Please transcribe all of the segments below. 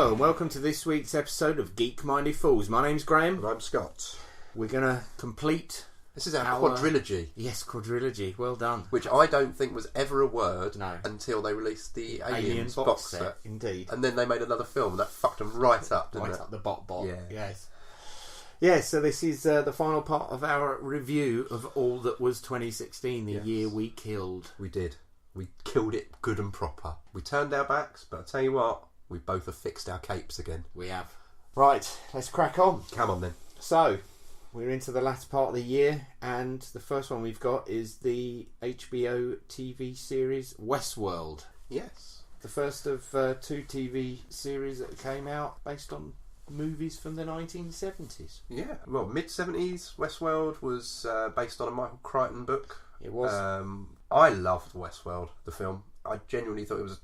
Hello and welcome to this week's episode of Geek-Minded Fools. My name's Graham. And I'm Scott. We're going to complete... This is our quadrilogy. Yes, quadrilogy. Well done. Which I don't think was ever a word No. until they released the Aliens box box set. set. Indeed. And then they made another film and that fucked them right up, didn't Right it? up the bot. Yeah. Yes. Yeah, so this is the final part of our review of all that was 2016, the year we killed. We did. We killed it good and proper. We turned our backs, but I tell you what, we both have fixed our capes again. We have. Right, let's crack on. Come on then. So, we're into the latter part of the year, and the first one we've got is the HBO TV series Westworld. Yes. The first of two TV series that came out based on movies from the 1970s. Yeah. Well, mid-70s, Westworld was based on a Michael Crichton book. It was. I loved Westworld, the film. I genuinely thought it was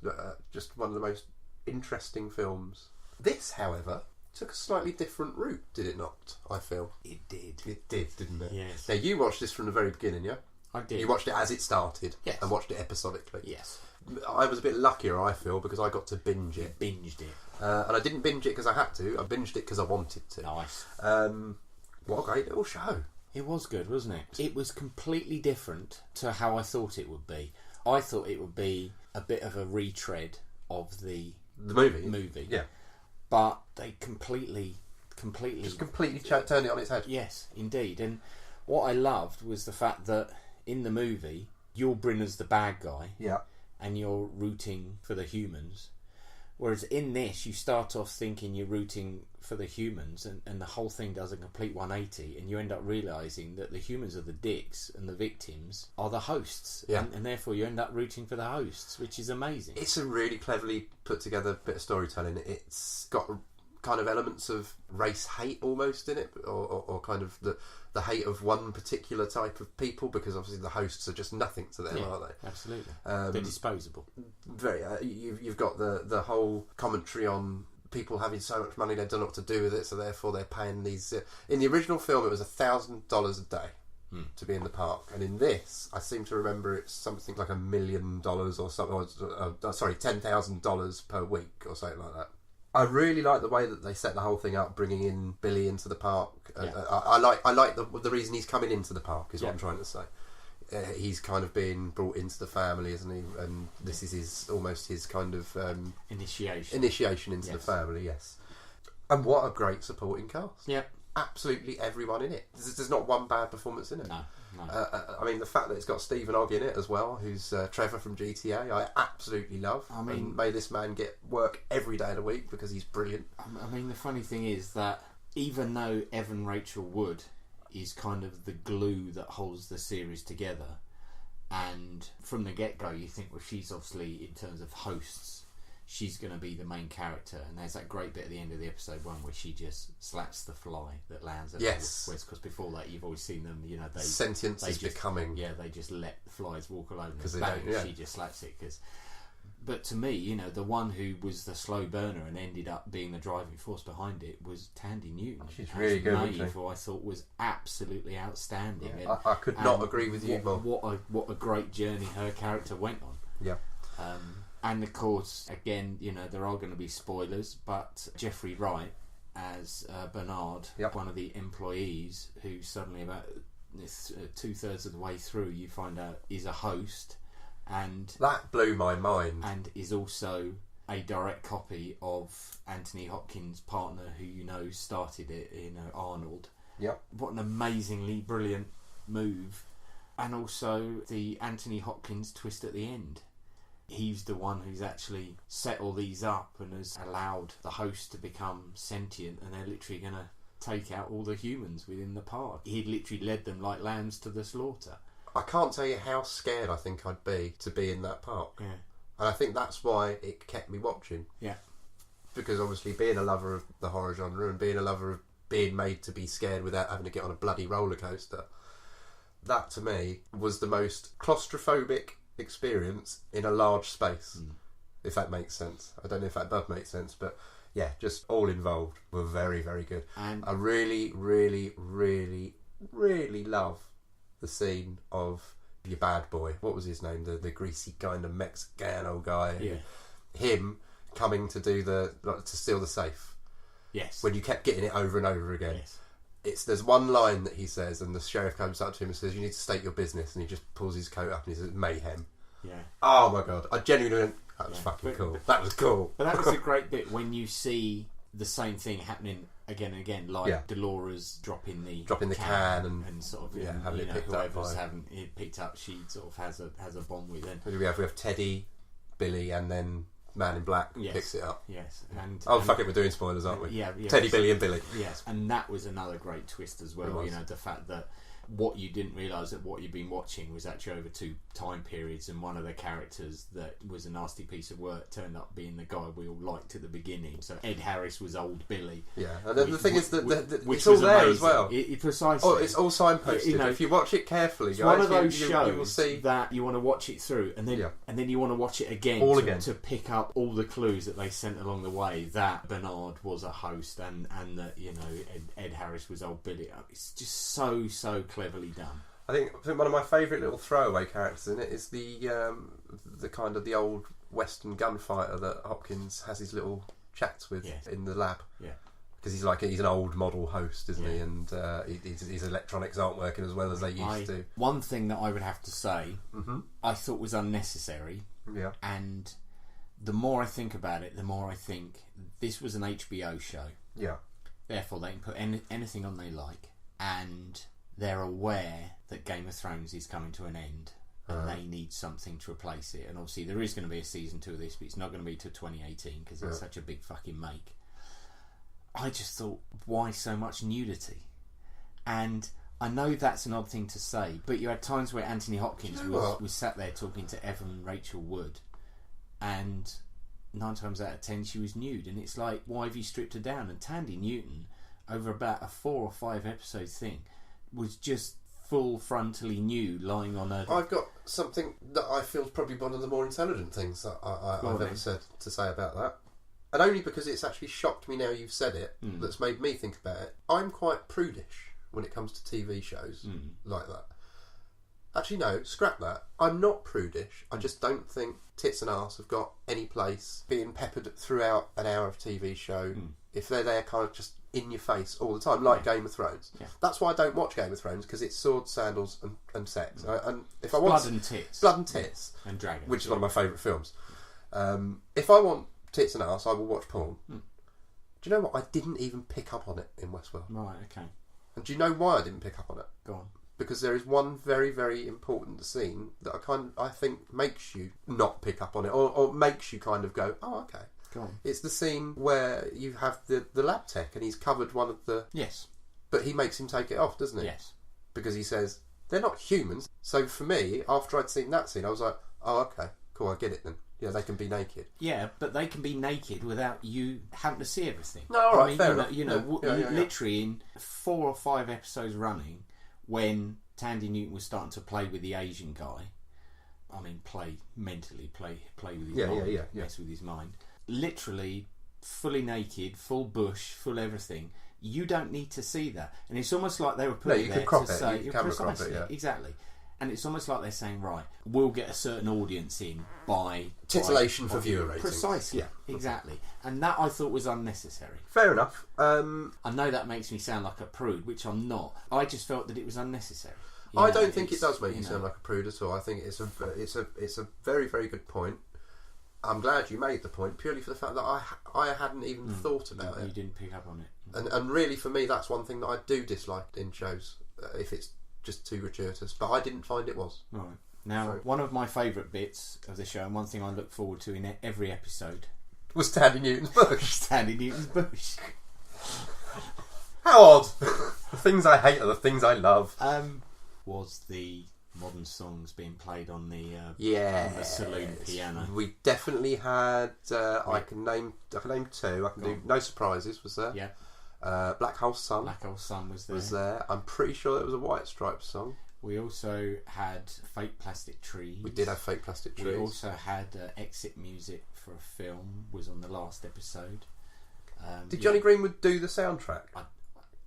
just one of the most interesting films. This, however, took a slightly different route, did it not? I feel It did. it did, didn't it? Yes. Now you watched this from the very beginning, yeah? I did. You watched it as it started, Yes. and watched it episodically. Yes. I was a bit luckier, I feel, because I got to binge it, Binged it. and I didn't binge it because I had to. I binged it because I wanted to. Nice. What a great little show! It was good, wasn't it? It was completely different to how I thought it would be. I thought it would be a bit of a retread of the movie. Yeah. But they completely Just completely turned it on its head. Yes, indeed. And what I loved was the fact that in the movie you're Brynner's the bad guy, Yeah. and you're rooting for the humans, whereas in this you start off thinking you're rooting for the humans, and the whole thing does a complete 180, and you end up realising that the humans are the dicks and the victims are the hosts. Yeah. And therefore you end up rooting for the hosts, which is amazing. It's a really cleverly put together bit of storytelling. It's got kind of elements of race hate almost in it, or kind of the hate of one particular type of people, because obviously the hosts are just nothing to them, aren't they? Absolutely. They're disposable. Very. You've got the whole commentary on people having so much money they don't know what to do with it, so therefore they're paying these. In the original film, it was $1,000 a day to be in the park, and in this, I seem to remember it's something like $1 million or something. Sorry, $10,000 per week or something like that. I really like the way that they set the whole thing up, bringing in Billy into the park. Yeah. I like the reason he's coming into the park is what I'm trying to say. He's kind of being brought into the family, isn't he? And this is almost his kind of initiation into the family. Yes. And what a great supporting cast! Yeah. Absolutely everyone in it. There's not one bad performance in it. No. I mean, the fact that it's got Stephen Ogg in it as well, who's Trevor from GTA, I absolutely love. I mean, and may this man get work every day of the week because he's brilliant. I mean, the funny thing is that even though Evan Rachel Wood is kind of the glue that holds the series together, and from the get-go you think, well, she's obviously, in terms of hosts, she's going to be the main character, and there's that great bit at the end of the episode one where she just slaps the fly that lands at Yes. because before that you've always seen them, you know, Sentience is becoming. Yeah, they just let the flies walk alone, Because and they bang, don't, yeah. she just slaps it. But to me, you know, the one who was the slow burner and ended up being the driving force behind it was Tandy Newton. She's really good, isn't she? Who I thought was absolutely outstanding. Yeah, I could not agree with you more. What a great journey her character went on. Yeah. And of course, again, you know, there are going to be spoilers, but Jeffrey Wright as Bernard, one of the employees, who suddenly about 2/3 of the way through you find out is a host, and that blew my mind, and is also a direct copy of Anthony Hopkins' partner, who you know started it, you know, Arnold. Yep. What an amazingly brilliant move. And also the Anthony Hopkins twist at the end. He's the one who's actually set all these up and has allowed the host to become sentient, and they're literally going to take out all the humans within the park. He'd literally led them like lambs to the slaughter. I can't tell you how scared I think I'd be to be in that park. Yeah. And I think that's why it kept me watching. Yeah. Because obviously being a lover of the horror genre and being a lover of being made to be scared without having to get on a bloody roller coaster, that to me was the most claustrophobic experience in a large space, if that makes sense. I don't know if that does make sense, but yeah, just all involved were very, very good. And I really, really, really, really love the scene of your bad boy. What was his name? The greasy kind of Mexican old guy. Yeah. Him coming to do to steal the safe. Yes. When you kept getting it over and over again. Yes. There's one line that he says, and the sheriff comes up to him and says, "You need to state your business," and he just pulls his coat up and he says, "Mayhem." Yeah. Oh my god! I genuinely went, that was fucking cool. That was cool. But that was a great bit when you see the same thing happening again and again, like Dolores dropping the can and sort of having it picked up. Whoever's having it picked up, she sort of has a bond with it. We have Teddy, Billy, and then Man in Black picks it up. Yes, fuck it, we're doing spoilers, aren't we? Yeah. Teddy, Billy, and Billy. Yes, and that was another great twist as well. You know, the fact that what you didn't realise that what you'd been watching was actually over 2 time periods, and one of the characters that was a nasty piece of work turned up being the guy we all liked at the beginning. So Ed Harris was old Billy. Yeah, and the thing is that it's all there amazing. As well. Precisely. Oh, it's all signposted. You know, if you watch it carefully, it's guys, one of those you will shows see that you want to watch it through, and then you want to watch it again to pick up all the clues that they sent along the way. That Bernard was a host, and that Ed Harris was old Billy. It's just so cleverly done. I think one of my favourite little throwaway characters in it is the kind of the old Western gunfighter that Hopkins has his little chats with in the lab. Yeah, because he's an old model host, isn't he? And his electronics aren't working as well as they used to. One thing that I would have to say, I thought was unnecessary. Yeah, and the more I think about it, the more I think this was an HBO show. Yeah, therefore they can put anything on they like, and they're aware that Game of Thrones is coming to an end and they need something to replace it. And obviously there is going to be a season 2 of this, but it's not going to be till 2018 because it's such a big fucking make. I just thought, why so much nudity? And I know that's an odd thing to say, but you had times where Anthony Hopkins was sat there talking to Evan Rachel Wood, and 9 times out of 10 she was nude, and it's like, why have you stripped her down? And Tandy Newton, over about a 4 or 5 episode thing, was just full frontally nude, lying on her. I've got something that I feel is probably one of the more intelligent things that I've ever said to say about that, and only because it's actually shocked me now you've said it. That's made me think about it. I'm quite prudish when it comes to TV shows like that. Actually, no, scrap that. I'm not prudish. I just don't think tits and arse have got any place being peppered throughout an hour of TV show if they're there kind of just in your face all the time, like Game of Thrones. Yeah. That's why I don't watch Game of Thrones, because it's swords, sandals, and sex. And if I want blood and tits, and dragons, which is one of my favourite films. If I want tits and arse, I will watch porn. Do you know what? I didn't even pick up on it in Westworld. Right. Okay. And do you know why I didn't pick up on it? Go on. Because there is one very, very important scene that I think makes you not pick up on it, or makes you kind of go, oh, okay. Go on. It's the scene where you have the lab tech and he's covered one of the... Yes. But he makes him take it off, doesn't he? Yes. Because he says, they're not humans. So for me, after I'd seen that scene, I was like, oh, okay, cool, I get it then. Yeah, they can be naked. Yeah, but they can be naked without you having to see everything. No, all right, fair enough. Literally in 4 or 5 episodes running, when Tandy Newton was starting to play with the Asian guy, I mean, play with his mind, mess with his mind. Literally, fully naked, full bush, full everything. You don't need to see that, and it's almost like they were putting there to say, precisely, exactly. And it's almost like they're saying, right, we'll get a certain audience in by titillation for viewer ratings. Precisely, exactly. And that I thought was unnecessary. Fair enough. I know that makes me sound like a prude, which I'm not. I just felt that it was unnecessary. I don't think it does make you sound like a prude at all. I think it's a very, very good point. I'm glad you made the point, purely for the fact that I hadn't even thought about it. You didn't pick up on it. And really, for me, that's one thing that I do dislike in shows, if it's just too gratuitous. But I didn't find it was. Right. Now, one of my favourite bits of the show, and one thing I look forward to in every episode, was Tandy Newton's bush. Tandy Newton's bush. How odd! The things I hate are the things I love. Was the modern songs being played on the saloon piano? We definitely had. I can name 2. I can do No Surprises. Was there? Yeah. Black Hole Sun. Black Hole Sun was there. I'm pretty sure there was a White Stripes song. We also had Fake Plastic Trees. We did have Fake Plastic Trees. We also had exit music for a film. Was on the last episode. Did Johnny Greenwood do the soundtrack? I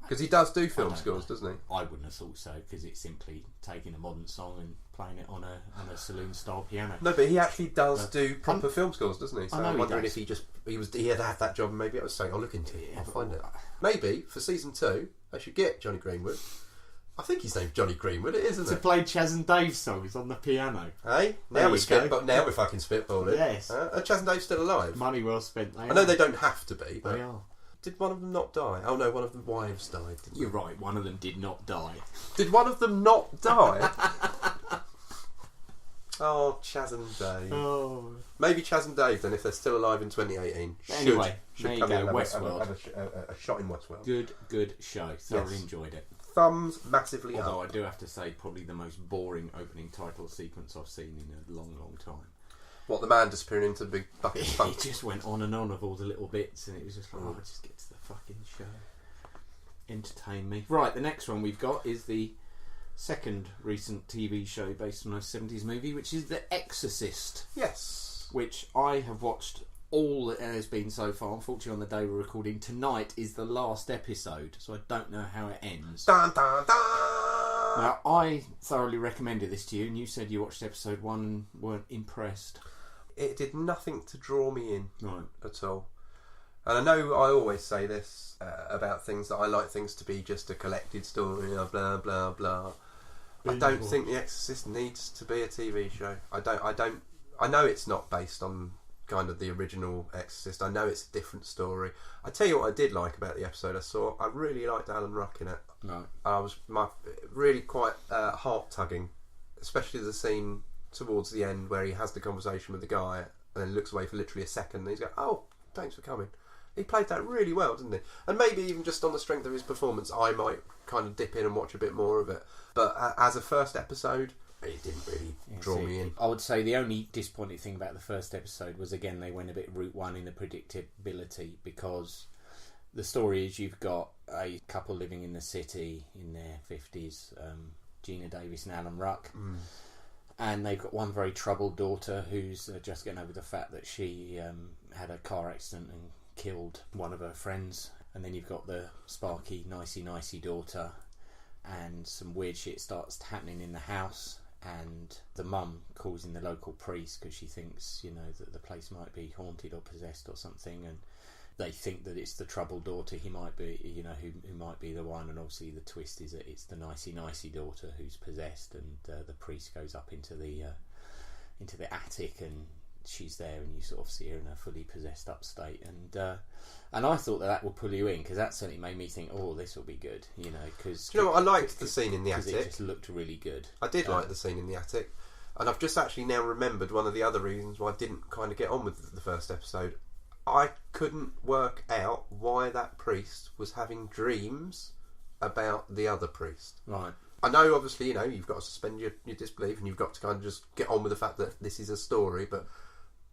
Because he does do film scores, doesn't he? I wouldn't have thought so, because it's simply taking a modern song and playing it on a saloon-style piano. No, but he actually does do proper film scores, doesn't he? So I'm wondering if he had that job, and maybe it was something. I'll look into it. I'll find it. Maybe for season 2, they should get Johnny Greenwood. I think his name's Johnny Greenwood. It is, isn't it? To play Chaz and Dave songs on the piano. Hey, now we're fucking spitballing. Yes. Are Chaz and Dave still alive? Money well spent. I know they don't have to be. But they are. Did one of them not die? Oh no, one of the wives died. You're right. One of them did not die. Did one of them not die? Oh, Chaz and Dave. Oh. Maybe Chaz and Dave then, if they're still alive in 2018. Anyway, should there you come go. in and Westworld. have a shot in Westworld. Good show. Thoroughly enjoyed it. Thumbs massively up. Although I do have to say, probably the most boring opening title sequence I've seen in a long, long time. What, the man disappearing into the big bucket of funk? It just went on and on of all the little bits, and it was just like, just get to the fucking show. Entertain me. Right, the next one we've got is the second recent TV show based on a 70s movie, which is The Exorcist. Yes. Which I have watched all that has been so far. Unfortunately, on the day we're recording, tonight is the last episode, so I don't know how it ends. Dun, dun, dun. Now, I thoroughly recommended this to you, and you said you watched episode 1 and weren't impressed. It did nothing to draw me in at all. And I know I always say this about things, that I like things to be just a collected story, blah, blah, blah. I don't think The Exorcist needs to be a TV show. I know it's not based on kind of the original Exorcist. I know it's a different story. I tell you what I did like about the episode I saw. I really liked Alan Ruck in it. No. I was really quite heart tugging, especially the scene towards the end where he has the conversation with the guy and then looks away for literally a second and he's going, "Oh, thanks for coming." He played that really well, didn't he? And maybe even just on the strength of his performance, I might kind of dip in and watch a bit more of it. But as a first episode, it didn't really draw me in. I would say the only disappointing thing about the first episode was, again, they went a bit route one in the predictability, because the story is you've got a couple living in the city in their 50s, Gina Davis and Alan Ruck, and they've got one very troubled daughter who's just getting over the fact that she had a car accident and killed one of her friends. And then you've got the sparky, nicey daughter, and some weird shit starts happening in the house, and the mum calls in the local priest because she thinks, that the place might be haunted or possessed or something, and they think that it's the troubled daughter. He might be, who might be the one, and obviously the twist is that it's the nicey daughter who's possessed, and the priest goes up into the attic, and she's there, and you sort of see her in a fully possessed up state, and I thought that would pull you in, because that certainly made me think, oh, this will be good, because I liked the scene in the attic. It just looked really good. I did like the scene in the attic, and I've just actually now remembered one of the other reasons why I didn't kind of get on with the first episode. I couldn't work out why that priest was having dreams about the other priest. Right. I know, obviously, you've got to suspend your disbelief, and you've got to kind of just get on with the fact that this is a story, but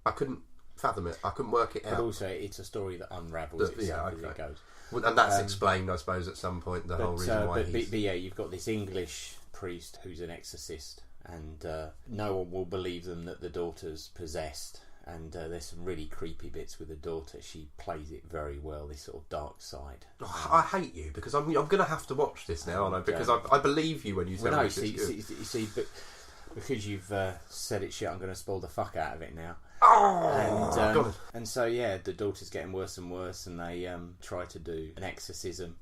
I couldn't fathom it. I couldn't work it out. But also, it's a story that unravels itself as it goes. Well, and that's explained, I suppose, at some point, the whole reason why but yeah, you've got this English priest who's an exorcist, and no one will believe them that the daughter's possessed. And there's some really creepy bits with the daughter. She plays it very well, this sort of dark side. I hate you, because I'm going to have to watch this now, aren't I? Because I believe you when you tell me it's good. But because you've said it shit, I'm going to spoil the fuck out of it now. Oh, and so, yeah, the daughter's getting worse and worse, and they try to do an exorcism.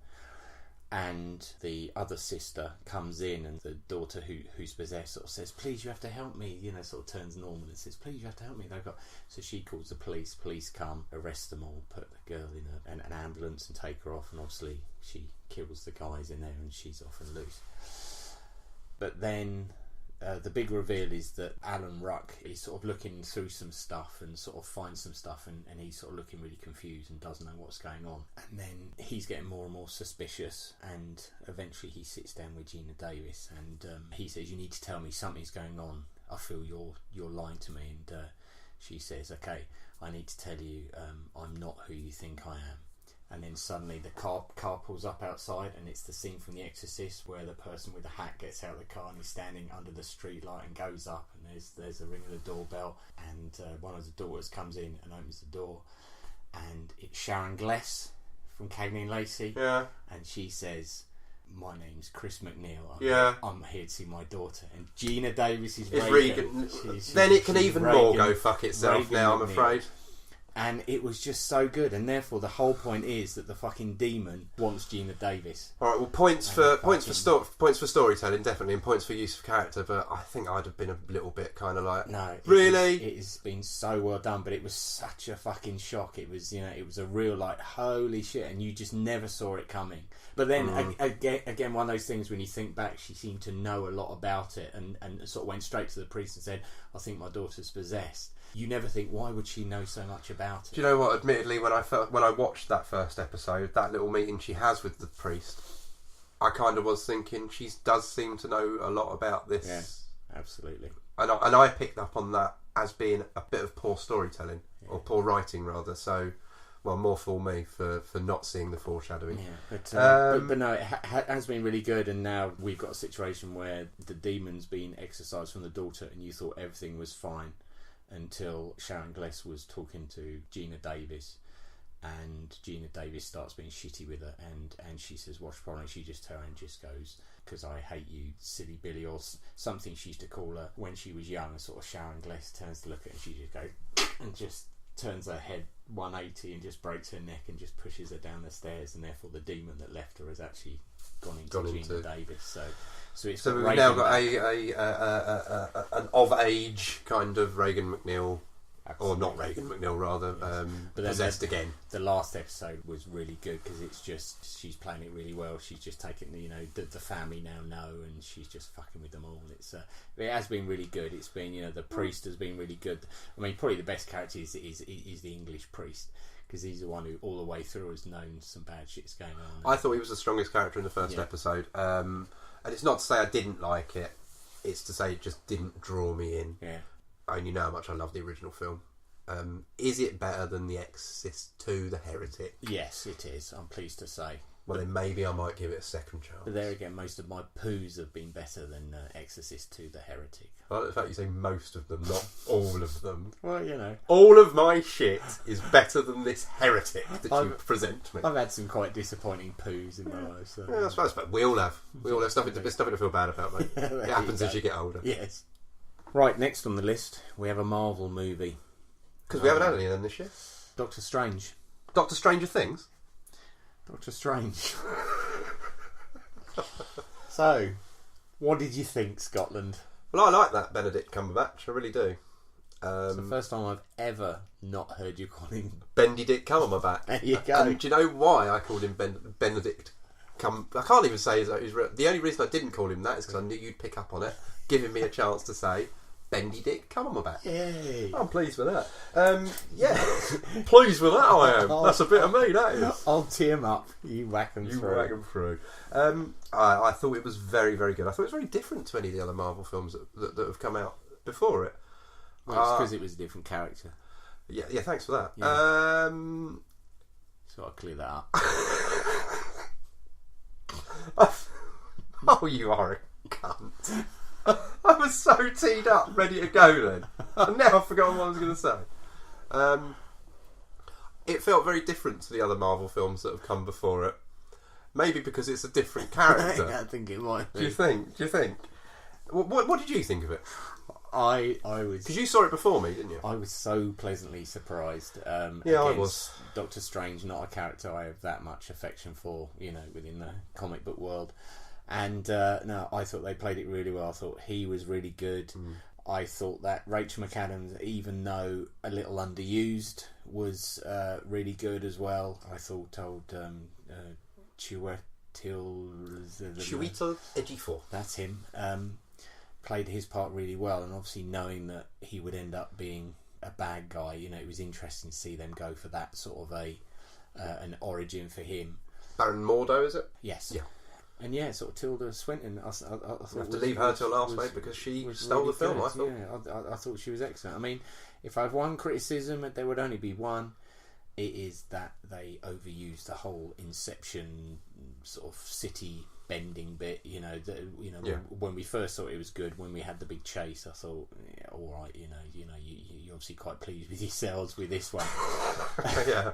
And the other sister comes in, and the daughter who's possessed sort of says, "Please, you have to help me," sort of turns normal and says, "Please, you have to help me." So she calls the police come, arrest them all, put the girl in an ambulance and take her off, and obviously she kills the guys in there and she's off and loose. But then the big reveal is that Alan Ruck is sort of looking through some stuff and sort of finds some stuff, and he's sort of looking really confused and doesn't know what's going on. And then he's getting more and more suspicious, and eventually he sits down with Gina Davis, and he says, "You need to tell me something's going on. I feel you're lying to me." And she says, "Okay, I need to tell you, I'm not who you think I am." And then suddenly the car pulls up outside, and it's the scene from The Exorcist where the person with the hat gets out of the car and is standing under the street light and goes up, and there's a ring of the doorbell, and one of the daughters comes in and opens the door, and it's Sharon Gless from Cagney and Lacey. Yeah. And she says, "My name's Chris McNeil. I'm here to see my daughter." And Gina Davis is Regan. Then it can even Regan, more go fuck itself Regan now, I'm McNeil. afraid. And it was just so good, and therefore the whole point is that the fucking demon wants Gina Davis. All right, well, points for storytelling definitely, and points for use of character. But I think I'd have been a little bit kind of like, no, really, it has been so well done, but it was such a fucking shock. It was, it was a real like holy shit, and you just never saw it coming. But then again, one of those things when you think back, she seemed to know a lot about it, and sort of went straight to the priest and said, "I think my daughter's possessed." You never think, why would she know so much about it? Do you know what? Admittedly, when I watched that first episode, that little meeting she has with the priest, I kind of was thinking she does seem to know a lot about this. Yeah, absolutely. And I picked up on that as being a bit of poor storytelling, or poor writing rather. So, well, more for me for not seeing the foreshadowing. Yeah, but no, it has been really good, and now we've got a situation where the demon's been exorcised from the daughter, and you thought everything was fine. Until Sharon Gless was talking to Gina Davis, and Gina Davis starts being shitty with her, and she says, "What's the problem?" She just turns and just goes, "Because I hate you, silly Billy," or something she used to call her when she was young. And sort of Sharon Gless turns to look at her, and she just goes and just turns her head 180 and just breaks her neck and just pushes her down the stairs, and therefore the demon that left her has actually gone into Gina Davis. So we've now got an of age kind of Regan McNeil, or not Regan McNeil rather, but possessed again. The last episode was really good because it's just she's playing it really well. She's just taking the family now know, and she's just fucking with them all. It has been really good. It's been the priest has been really good. I mean, probably the best character is the English priest. Because he's the one who all the way through has known some bad shit's going on. I thought he was the strongest character in the first episode. And it's not to say I didn't like it. It's to say it just didn't draw me in. Yeah. I only know how much I love the original film. Is it better than The Exorcist 2, The Heretic? Yes, it is. I'm pleased to say. Well, then maybe I might give it a second chance. But there again, most of my poos have been better than Exorcist 2, The Heretic. I like the fact you say most of them, not all of them. Well, all of my shit is better than this heretic that you present me. I've had some quite disappointing poos in my life. So. Yeah, I suppose, but we all have. We all have stuff to feel bad about, mate. It happens as you get older. Yes. Right, next on the list, we have a Marvel movie. Because we haven't had any of them this year. Doctor Strange. Doctor Stranger Things? Doctor Strange. So, what did you think, Scotland? Well, I like that Benedict Cumberbatch. I really do. It's the first time I've ever not heard you call him Benedict Cumberbatch. There you go. And do you know why I called him Benedict I can't even say his real. The only reason I didn't call him that is because I knew you'd pick up on it, giving me a chance to say Benedict Cumberbatch. Yay! I'm pleased with that. Yeah, pleased with that. I am. That's a bit of me. That is. I'll tee him up. You whack them through. I thought it was very, very good. I thought it was very different to any of the other Marvel films that have come out before it. Well, it's because it was a different character. Yeah. Thanks for that. Yeah. So I'll clear that up. Oh, you are a cunt. I was so teed up, ready to go then. And now I've forgotten what I was going to say. It felt very different to the other Marvel films that have come before it. Maybe because it's a different character. I think it might be. Do you think? What did you think of it? I was... Because you saw it before me, didn't you? I was so pleasantly surprised. Yeah, I was. Doctor Strange, not a character I have that much affection for, within the comic book world. And no, I thought they played it really well. I thought he was really good. I thought that Rachel McAdams, even though a little underused, was really good as well. I thought Chiwetel Ejiofor, that's him, played his part really well. And obviously knowing that he would end up being a bad guy, it was interesting to see them go for that sort of an origin for him. Baron Mordo, is it? Yes. Yeah. And yeah, sort of Tilda Swinton. I thought have to leave her till last, mate, because she stole really the film. Good. I thought. I thought she was excellent. I mean, if I have one criticism, there would only be one. It is that they overused the whole Inception sort of city bending bit. When we first saw it, it was good. When we had the big chase, I thought, yeah, all right, you're obviously quite pleased with yourselves with this one. Yeah.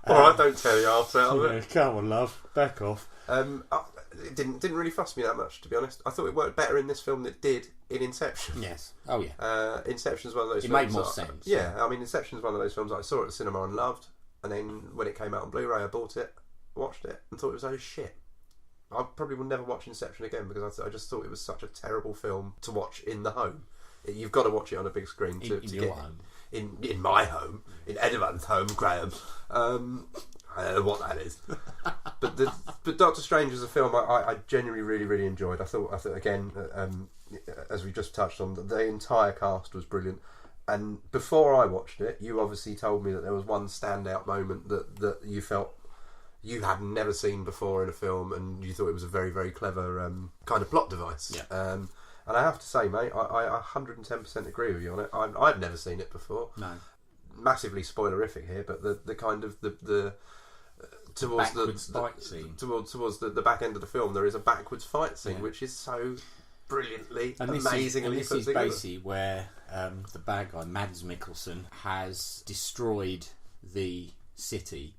Alright, don't tear your arse out of it. Come on, love, back off. It didn't really fuss me that much, to be honest. I thought it worked better in this film than it did in Inception. Yes. Oh yeah. Inception's one of those It films made more that sense. Yeah, I mean, Inception's one of those films that I saw at the cinema and loved, and then when it came out on Blu-ray, I bought it, watched it, and thought it was oh shit. I probably will never watch Inception again because I just thought it was such a terrible film to watch in the home. You've got to watch it on a big screen to in your get home. In my home, in Edward's home, Graham. I don't know what that is, but Doctor Strange is a film I genuinely really enjoyed. I thought again, as we just touched on, the entire cast was brilliant. And before I watched it, you obviously told me that there was one standout moment that you felt you had never seen before in a film, and you thought it was a very clever kind of plot device. Yeah. And I have to say, mate, I 110% agree with you on it. I've never seen it before. No. Massively spoilerific here, but the kind of the towards backwards fight scene. towards the back end of the film, there is a backwards fight scene, which is so brilliantly, amazingly this put is together. basically where the bad guy, Mads Mikkelsen, has destroyed the city,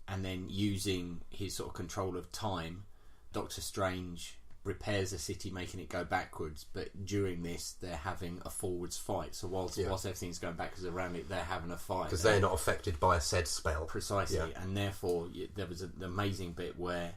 and then using his sort of control of time, Doctor Strange repairs the city, making it go backwards. But during this, they're having a forwards fight. So whilst everything's going backwards around it, they're having a fight because they're not affected by a said spell. Precisely, and therefore there was an amazing bit where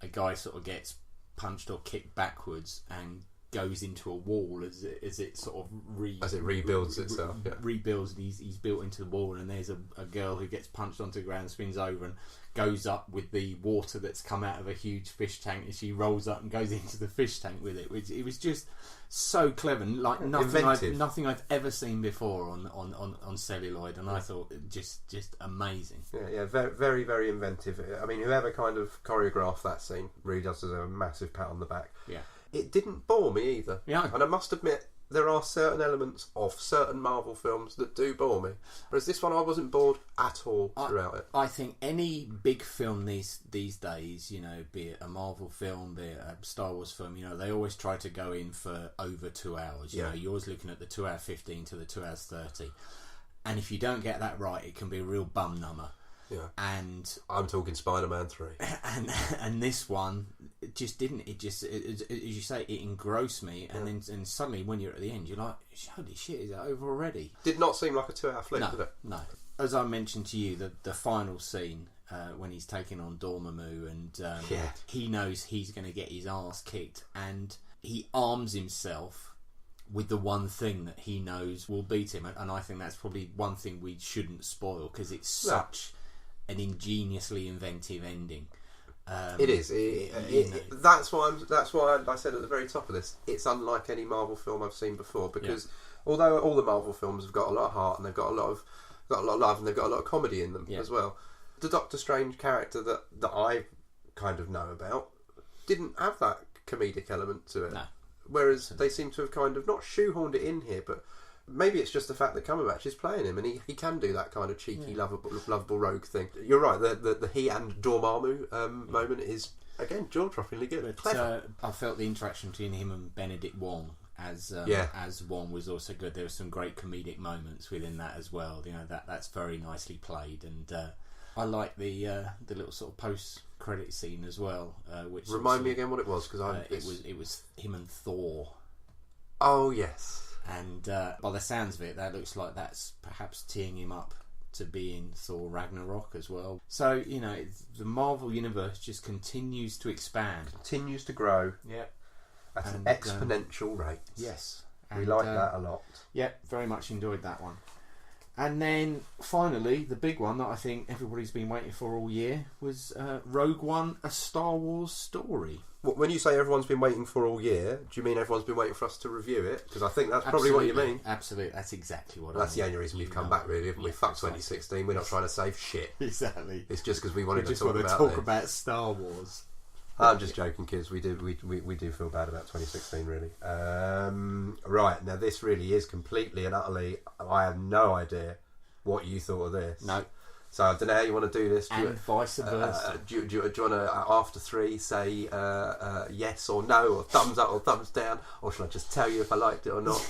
a guy sort of gets punched or kicked backwards and goes into a wall as it sort of rebuilds itself. Rebuilds, and he's built into the wall, and there's a girl who gets punched onto the ground, spins over, and goes up with the water that's come out of a huge fish tank, and she rolls up and goes into the fish tank with it. Which it was just so clever, like nothing I've ever seen before on celluloid, and I thought just amazing. Yeah, very very inventive. I mean, whoever kind of choreographed that scene really does deserve a massive pat on the back. Yeah. It didn't bore me either. Yeah. And I must admit, there are certain elements of certain Marvel films that do bore me. Whereas this one, I wasn't bored at all throughout it. I think any big film these days, be it a Marvel film, be it a Star Wars film, they always try to go in for over 2 hours. You're always looking at the 2 hour 15 to the 2 hours 30. And if you don't get that right, it can be a real bum number. Yeah. And I'm talking Spider-Man 3. And this one, it just didn't. It just, as you say, it engrossed me. And then suddenly, when you're at the end, you're like, holy shit, is it over already? Did not seem like a 2 hour flick, did it? No. As I mentioned to you, the final scene, when he's taking on Dormammu, and he knows he's going to get his arse kicked, and he arms himself with the one thing that he knows will beat him. And I think that's probably one thing we shouldn't spoil, because it's such an ingeniously inventive ending. It is. That's why I said at the very top of this, it's unlike any Marvel film I've seen before, because although all the Marvel films have got a lot of heart and they've got a lot of love and they've got a lot of comedy in them as well, the Doctor Strange character that I kind of know about didn't have that comedic element to it. No. Whereas they seem to have kind of not shoehorned it in here, but maybe it's just the fact that Cumberbatch is playing him, and he can do that kind of cheeky, lovable rogue thing. You're right. The he and Dormammu moment is again jaw-droppingly good. Clever. I felt the interaction between him and Benedict Wong as Wong was also good. There were some great comedic moments within that as well. That's very nicely played, and I like the little sort of post-credit scene as well. Which remind me again what it was, because it was him and Thor. Oh yes. And by the sounds of it, that looks like that's perhaps teeing him up to be in Thor Ragnarok as well. So, the Marvel Universe just continues to expand. Continues to grow. Yeah. At an exponential rate. Yes. We like that a lot. Yeah, very much enjoyed that one. And then, finally, the big one that I think everybody's been waiting for all year was Rogue One, A Star Wars Story. When you say everyone's been waiting for all year, do you mean everyone's been waiting for us to review it? Because I think that's probably what you mean. Absolutely, that's exactly what I mean. That's the only reason we've come back, really, haven't we? Fuck 2016, we're not trying to save shit. Exactly. It's just because we wanted to talk about Star Wars. I'm just joking, kids. We do feel bad about 2016, really. Right, now this really is completely and utterly, I have no idea what you thought of this. No. So I don't know how you want to do this. And vice versa. Do you want to, after 3, say yes or no, or thumbs up or thumbs down, or should I just tell you if I liked it or not?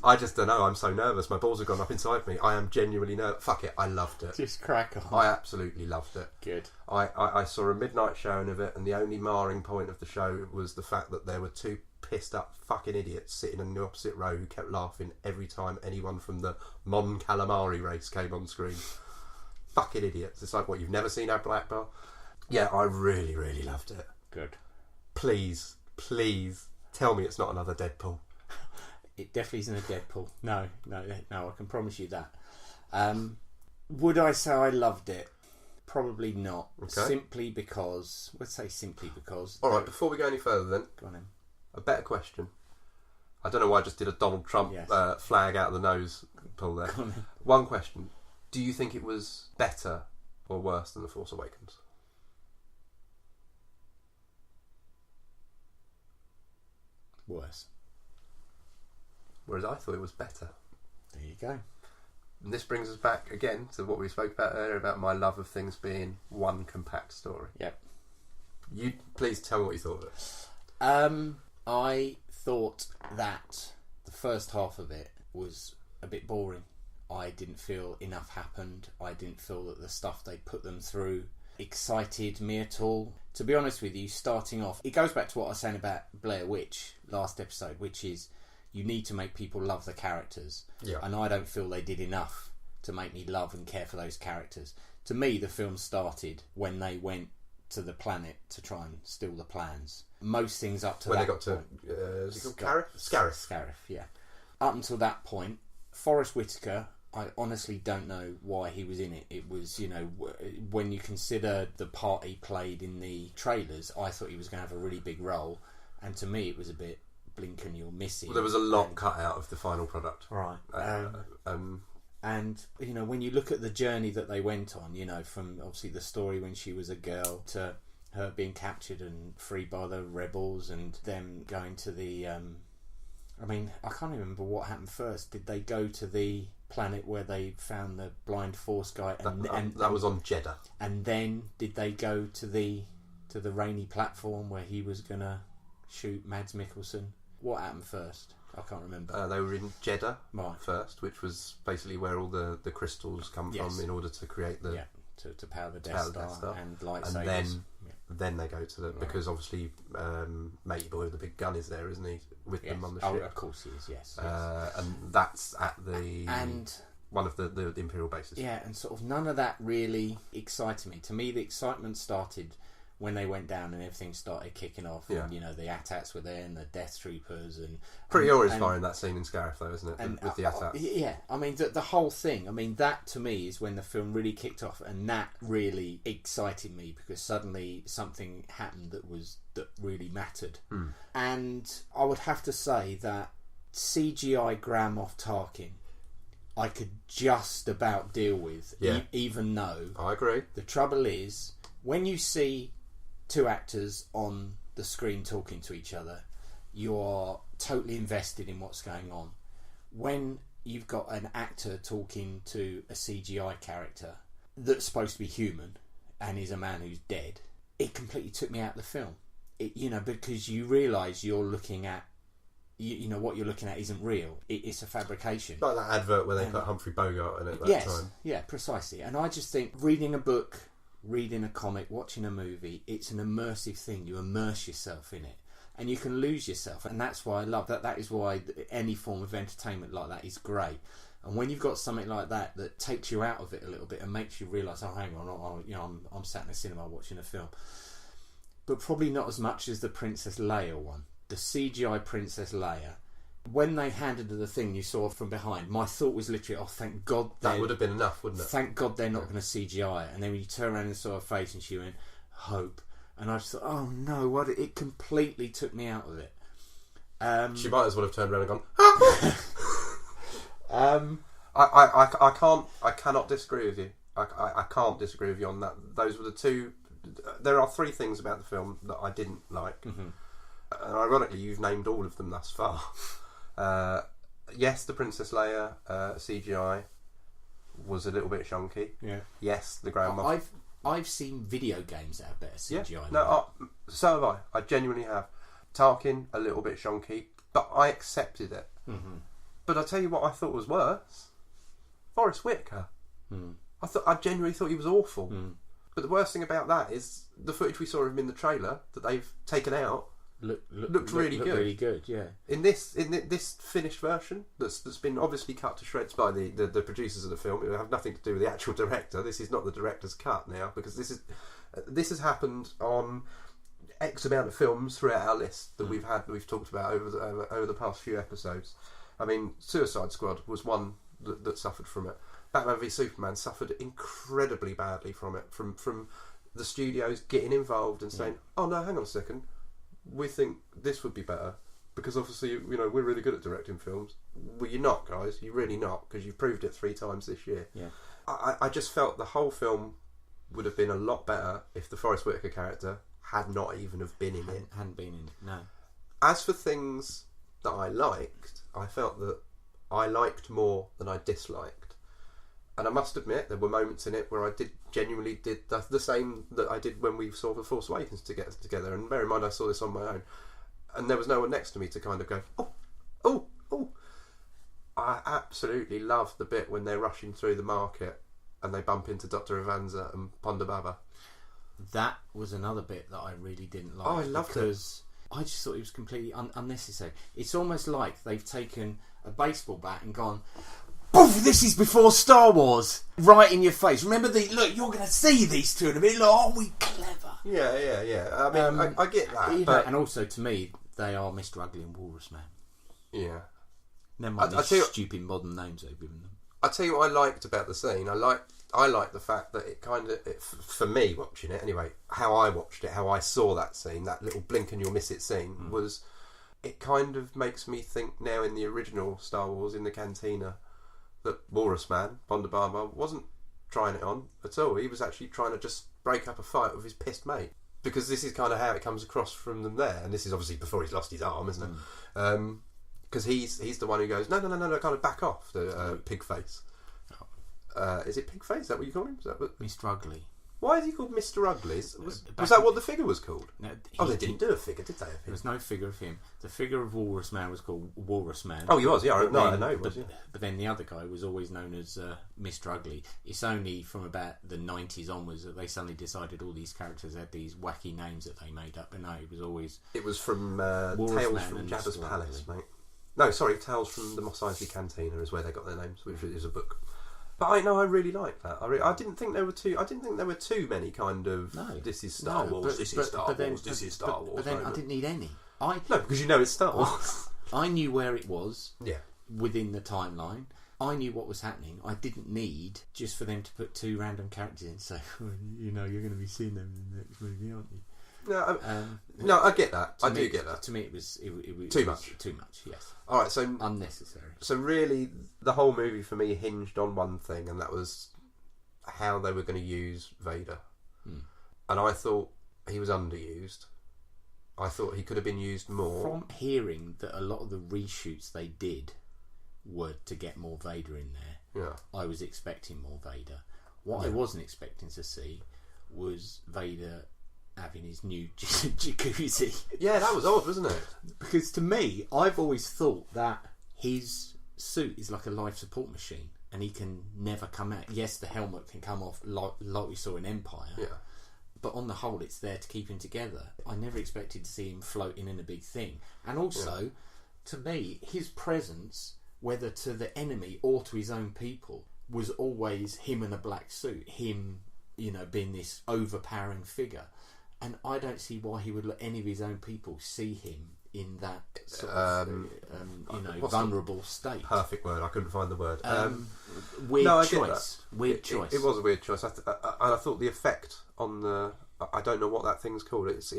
I just don't know. I'm so nervous. My balls have gone up inside me. I am genuinely nervous. Fuck it. I loved it. Just crack on. I absolutely loved it. Good. I saw a midnight showing of it, and the only marring point of the show was the fact that there were 2 pissed up fucking idiots sitting in the opposite row who kept laughing every time anyone from the Mon Calamari race came on screen. Fucking idiots. It's like, what, you've never seen our Black Bar? Yeah, I really, really loved it. Good. Please tell me it's not another Deadpool. It definitely isn't a Deadpool. No, I can promise you that. Would I say I loved it? Probably not. Okay. Simply because... Let's say simply because... Alright, before we go any further then, Go on then. a better question. I don't know why I just did a Donald Trump flag out of the nose pull there. Go on then. One question. Do you think it was better or worse than The Force Awakens? Worse. Whereas I thought it was better. There you go. And this brings us back again to what we spoke about earlier about my love of things being one compact story. Yep. You please tell me what you thought of it. I thought that the first half of it was a bit boring. I didn't feel enough happened. I didn't feel that the stuff they put them through excited me at all. To be honest with you, starting off, it goes back to what I was saying about Blair Witch last episode, which is you need to make people love the characters. Yeah. And I don't feel they did enough to make me love and care for those characters. To me, the film started when they went to the planet to try and steal the plans. Most things up to when that they got point, to is it called Scarif, yeah. Up until that point, Forrest Whitaker, I honestly don't know why he was in it. It was, when you consider the part he played in the trailers, I thought he was going to have a really big role, and to me it was a bit blink and you'll miss it. Well, there was a lot cut out of the final product. Right. And, when you look at the journey that they went on, from obviously the story when she was a girl to her being captured and freed by the rebels and them going to the... I can't remember what happened first. Did they go to the planet where they found the blind Force guy? That was on Jeddah. And then did they go to the rainy platform where he was going to shoot Mads Mikkelsen? What happened first? I can't remember. They were in Jeddah right. first, which was basically where all the crystals come from in order to create the... Yeah, to power the Death Star and lightsabers. And then they go to the... Because obviously Matey Boy with the big gun is there, isn't he? With them on the ship. Oh, of course he is, yes. And that's at the... And... one of the Imperial bases. Yeah, and sort of none of that really excited me. To me, the excitement started when they went down and everything started kicking off. Yeah. And, the AT-ATs were there and the Death Troopers. Pretty awe-inspiring, that scene in Scarif, though, isn't it? With the AT-ATs. Yeah, the whole thing. That, to me, is when the film really kicked off, and that really excited me because suddenly something happened that really mattered. And I would have to say that CGI Grand Moff Tarkin I could just about deal with, even though... I agree. The trouble is, when you see two actors on the screen talking to each other, you're totally invested in what's going on. When you've got an actor talking to a CGI character that's supposed to be human and is a man who's dead, it completely took me out of the film. Because you realise you're looking at what you're looking at isn't real. It's a fabrication. Like that advert where they put Humphrey Bogart in it that time. Yeah, precisely. And I just think reading a book, reading a comic, watching a movie, it's an immersive thing. You immerse yourself in it. And you can lose yourself. And that's why I love that. That is why any form of entertainment like that is great. And when you've got something like that that takes you out of it a little bit and makes you realise, oh, hang on, I'm sat in the cinema watching a film. But probably not as much as the Princess Leia one. The CGI Princess Leia, when they handed her the thing you saw from behind, my thought was literally, oh, thank God. That would have been enough, wouldn't it? Thank God they're not going to CGI it. And then when you turn around and saw her face and she went, hope. And I just thought, oh no, what? It completely took me out of it. She might as well have turned around and gone, I cannot disagree with you. I can't disagree with you on that. Those were the two. There are three things about the film that I didn't like. Mm-hmm. And ironically, you've named all of them thus far. Yes, the Princess Leia CGI. was a little bit shonky. Yeah. Yes, the Grand Moff. I've seen video games that have better CGI. Yeah. No, so have I. I genuinely have. Tarkin, a little bit shonky, but I accepted it. Mm-hmm. But I tell you what I thought was worse. Forrest Whitaker. Mm. I genuinely thought he was awful. Mm. But the worst thing about that is the footage we saw of him in the trailer that they've taken out looked really good. Really good, yeah. In this finished version that's been obviously cut to shreds by the producers of the film. It will have nothing to do with the actual director. This is not the director's cut now, because this has happened on X amount of films throughout our list that we've talked about over the past few episodes. I mean, Suicide Squad was one that suffered from it. Batman v Superman suffered incredibly badly from it, from the studios getting involved and saying, "Oh no, hang on a second, we think this would be better because obviously we're really good at directing films." Well, you're not, guys. You're really not, because you've proved it 3 times this year. Yeah. I just felt the whole film would have been a lot better if the Forrest Whitaker character had not even have been in it. Hadn't been in it. No. As for things that I liked, I felt that I liked more than I disliked. And I must admit, there were moments in it where I genuinely did the same that I did when we saw The Force Awakens together. And bear in mind, I saw this on my own. And there was no one next to me to kind of go, oh. I absolutely love the bit when they're rushing through the market and they bump into Dr. Avanza and Ponda Baba. That was another bit that I really didn't like. Oh, I loved it. Because I just thought it was completely unnecessary. It's almost like they've taken a baseball bat and gone, "Poof, this is before Star Wars," right in your face. Remember look, you're going to see these two in a bit. Look, aren't we clever? Yeah. I mean, I get that. But... And also, to me, they are Mr. Ugly and Walrus Man. Yeah. Never mind these stupid modern names they've given them. I'll tell you what I liked about the scene. I liked the fact that for me, watching it anyway, how I watched it, how I saw that scene, that little blink and you'll miss it scene, was it kind of makes me think now in the original Star Wars, in the cantina, that Walrus Man, Ponda Baba, wasn't trying it on at all. He was actually trying to just break up a fight with his pissed mate. Because this is kind of how it comes across from them there. And this is obviously before he's lost his arm, isn't it? Because he's the one who goes, no, kind of back off, the pig face. Is it pig face? Is that what you call him? Is that what... Mr. Ugly. Why is he called Mr. Ugly? Was that what the figure was called? No, they didn't do a figure, did they? There was no figure of him. The figure of Walrus Man was called Walrus Man. Oh, he was, yeah. I know he was, But then the other guy was always known as Mr. Ugly. It's only from about the 90s onwards that they suddenly decided all these characters had these wacky names that they made up. But no, it was always... It was from Tales from Jabba's Palace, mate. No, sorry, Tales from the Mos Eisley Cantina is where they got their names, which is a book. But I really like that. I didn't think there were too many kind of. No, this is Star Wars. This is Star Wars. This is Star Wars. But then I didn't need any. No, because you know it's Star Wars. I knew where it was. Yeah. Within the timeline, I knew what was happening. I didn't need just for them to put 2 random characters in. So you're going to be seeing them in the next movie, aren't you? No, I get that. I do get that. To me, it was too much. Too much, yes. All right, so unnecessary. So really, the whole movie for me hinged on one thing, and that was how they were going to use Vader. And I thought he was underused. I thought he could have been used more. From hearing that a lot of the reshoots they did were to get more Vader in there, I was expecting more Vader. What I wasn't expecting to see was Vader having his new jacuzzi. Yeah, that was odd, wasn't it? Because to me, I've always thought that his suit is like a life support machine and he can never come out. Yes, the helmet can come off like we saw in Empire. Yeah. But on the whole, it's there to keep him together. I never expected to see him floating in a big thing. And also, to me, his presence, whether to the enemy or to his own people, was always him in a black suit. Him, being this overpowering figure. And I don't see why he would let any of his own people see him in that sort of, vulnerable state. Perfect word. I couldn't find the word. Weird choice. Weird choice. It was a weird choice. I thought the effect on the... I don't know what that thing's called. It's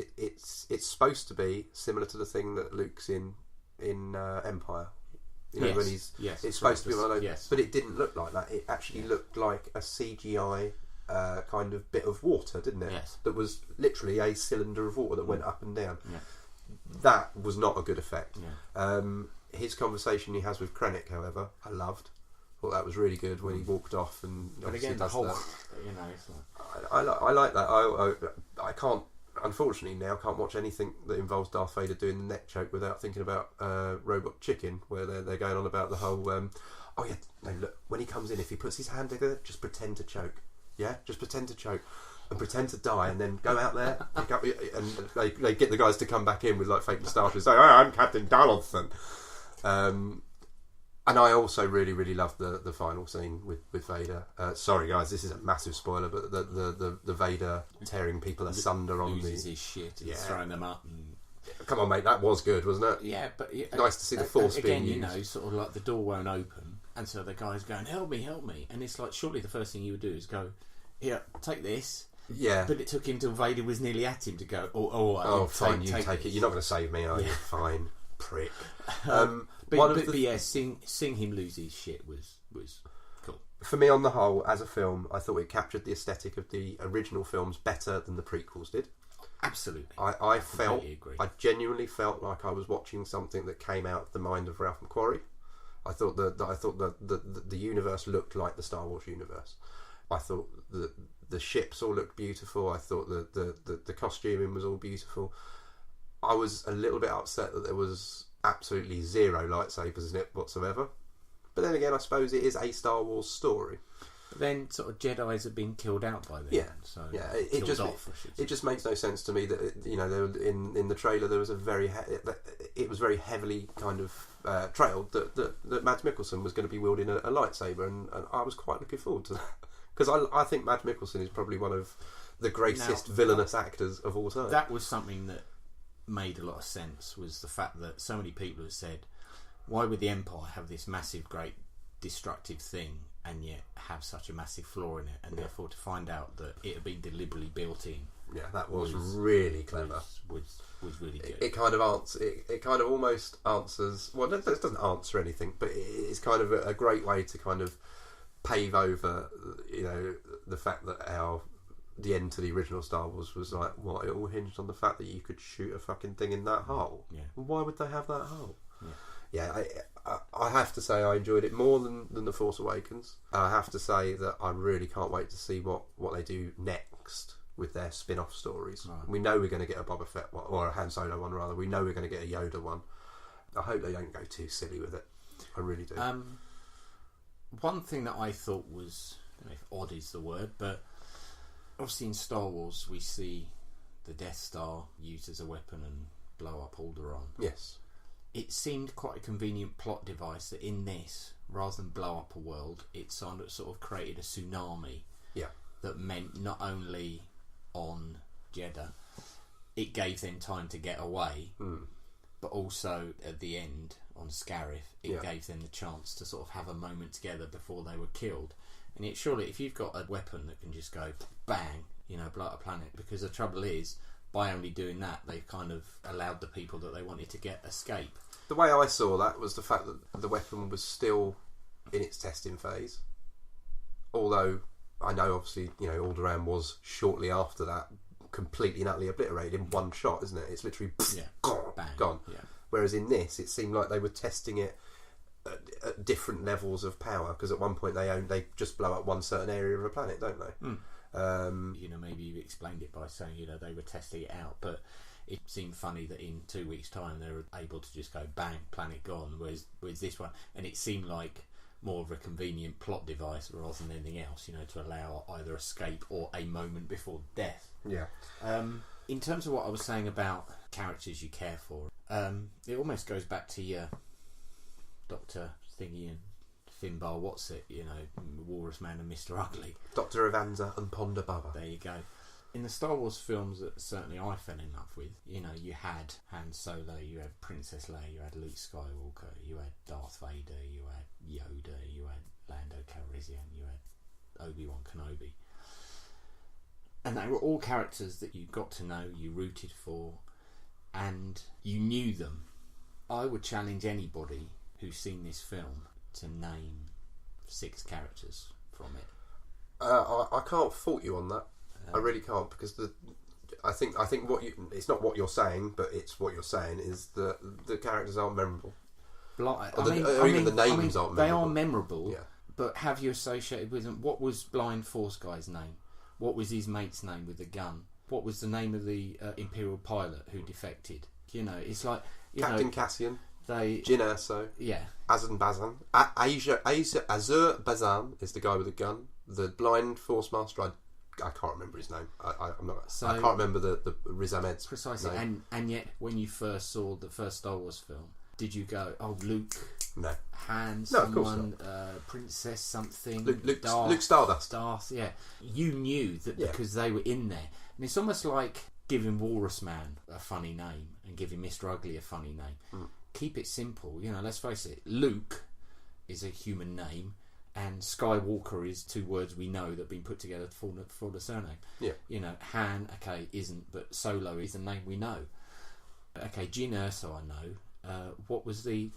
supposed to be similar to the thing that Luke's in Empire. When he's... Yes, it's supposed to be one of those. Yes. But it didn't look like that. It actually looked like a CGI... kind of bit of water, didn't it? Yes. That was literally a cylinder of water that went up and down. Yeah. That was not a good effect. Yeah. His conversation he has with Krennic, however, I loved. thought that was really good when he walked off, and But obviously again, the does whole, that. it's like, I like that. I can't, unfortunately now, can't watch anything that involves Darth Vader doing the neck choke without thinking about Robot Chicken, where they're going on about the whole. Oh yeah, no, look, when he comes in, if he puts his hand together, just pretend to choke. Yeah, just pretend to choke. And pretend to die, and then go out there, and they get the guys to come back in with like fake moustaches. Say, "Oh, I'm Captain Donaldson." And I also really, really love the final scene with Vader. Sorry, guys, this is a massive spoiler, but the Vader tearing people asunder on loses his shit and throwing them up. And... Come on, mate, that was good, wasn't it? Yeah, but nice to see the Force again, being used. you know, sort of like the door won't open, and so the guy's going, "Help me, help me!" And it's like, surely the first thing you would do is go, "Here, take this." Yeah. But it took him till Vader was nearly at him to go, fine, you take it. this. You're not going to save me, are you? Fine, prick. But yeah, seeing him lose his shit was cool. For me, on the whole, as a film, I thought it captured the aesthetic of the original films better than the prequels did. Absolutely. I agree. I genuinely felt like I was watching something that came out of the mind of Ralph McQuarrie. I thought the universe looked like the Star Wars universe. I thought the ships all looked beautiful. I thought the costuming was all beautiful. I was a little bit upset that there was absolutely zero lightsabers in it whatsoever. But then again, I suppose it is a Star Wars story. But then sort of Jedis have been killed out by them. Yeah, so yeah. It just makes no sense to me that in the trailer there was it was very heavily kind of trailed that Mads Mikkelsen was going to be wielding a lightsaber, and I was quite looking forward to that. Because I think Mads Mikkelsen is probably one of the greatest villainous actors of all time. That was something that made a lot of sense, was the fact that so many people have said, why would the Empire have this massive, great, destructive thing and yet have such a massive flaw in it? And therefore to find out that it had been deliberately built in. Yeah, that was really clever. Was really good. It kind of almost answers. Well, it doesn't answer anything, but it's kind of a great way to kind of pave over, the fact that the end to the original Star Wars was like, it all hinged on the fact that you could shoot a fucking thing in that hole. Yeah. Why would they have that hole? Yeah, I have to say I enjoyed it more than The Force Awakens. I have to say that I really can't wait to see what they do next with their spin-off stories. Right. We know we're going to get a Boba Fett one, or a Han Solo one rather. We know we're going to get a Yoda one. I hope they don't go too silly with it. I really do. One thing that I thought was, I don't know if odd is the word, but obviously in Star Wars we see the Death Star used as a weapon and blow up Alderaan. Yes. It seemed quite a convenient plot device that in this, rather than blow up a world, it sort of created a tsunami. Yeah. That meant not only on Jeddah, it gave them time to get away, but also at the end on Scarif, it gave them the chance to sort of have a moment together before they were killed. And it surely, if you've got a weapon that can just go bang, blow up a planet, because the trouble is, by only doing that, they've kind of allowed the people that they wanted to get escape. The way I saw that was the fact that the weapon was still in its testing phase. Although I know obviously, Alderaan was shortly after that completely and utterly obliterated in one shot, isn't it? It's literally gone. Yeah. Whereas in this, it seemed like they were testing it at different levels of power, because at one point they just blow up one certain area of a planet, don't they? Maybe you explained it by saying they were testing it out, but it seemed funny that in 2 weeks' time they were able to just go bang, planet gone. Whereas this one, and it seemed like more of a convenient plot device rather than anything else, to allow either escape or a moment before death. Yeah. In terms of what I was saying about characters you care for, it almost goes back to your Dr. Thingy and Finbar, Walrus Man and Mr. Ugly. Dr. Avanza and Ponda Baba. There you go. In the Star Wars films that certainly I fell in love with, you had Han Solo, you had Princess Leia, you had Luke Skywalker, you had Darth Vader, you had Yoda, you had Lando Calrissian, you had Obi-Wan Kenobi. And they were all characters that you got to know, you rooted for, and you knew them. I would challenge anybody who's seen this film to name 6 characters from it. I can't fault you on that. I really can't, because I think it's not what you're saying, but it's what you're saying is that the characters aren't memorable. The names aren't memorable. They are memorable, But have you associated with him? What was Blind Force guy's name? What was his mate's name with the gun? What was the name of the Imperial pilot who defected? You know, it's like Captain Cassian, they Jyn Erso, Azerbaijan, Azerbaijan is the guy with the gun. The Blind Force Master, I can't remember his name. I'm not. So, I can't remember the Riz Ahmed's precisely. name. And yet, when you first saw the first Star Wars film, did you go, "Oh, Luke"? No. Han, no, of course not. Princess something. Luke Stardust. Darth, yeah. You knew that because they were in there, and it's almost like giving Walrus Man a funny name and giving Mr. Ugly a funny name. Keep it simple. You know, let's face it. Luke is a human name. And Skywalker is two words we know that have been put together for the surname. Yeah. You know, Han, okay, isn't, but Solo is a name we know. Okay, Jyn Erso I know. What was the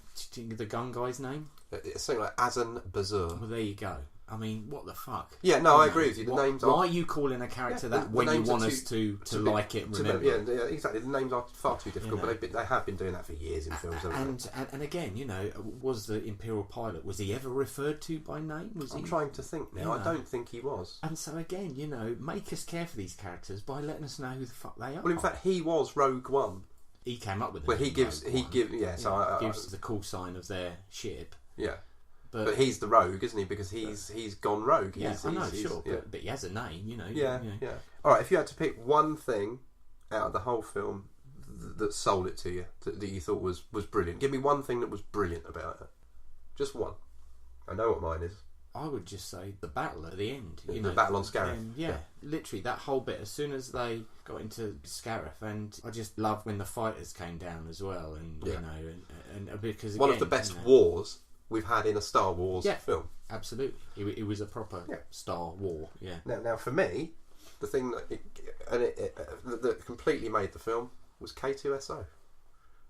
gun guy's name? It's something like Azan Bazur. Well, there you go. I mean, what the fuck? Yeah, no, I agree with you. The names are... Why are you calling a character that when you want us to like it and remember? Yeah, exactly. The names are far too difficult, but they have been doing that for years in films. And again, you know, was the Imperial pilot, was he ever referred to by name? I'm trying to think now. I don't think he was. And so again, you know, make us care for these characters by letting us know who the fuck they are. Well, in fact, he was Rogue One. He came up with it. Well, he gives the call sign of their ship. Yeah. But he's the rogue, isn't he? Because he's gone rogue. But he has a name, you know. Yeah. All right, if you had to pick one thing out of the whole film that sold it to you, that you thought was brilliant, give me one thing that was brilliant about it. Just one. I know what mine is. I would just say the battle at the end. The battle on Scarif. Literally that whole bit. As soon as they got into Scarif, and I just loved when the fighters came down as well. And you know, and because again, one of the best wars we've had in a Star Wars film. Absolutely, it was a proper Star War. Yeah. Now for me, the thing that completely made the film was K2SO.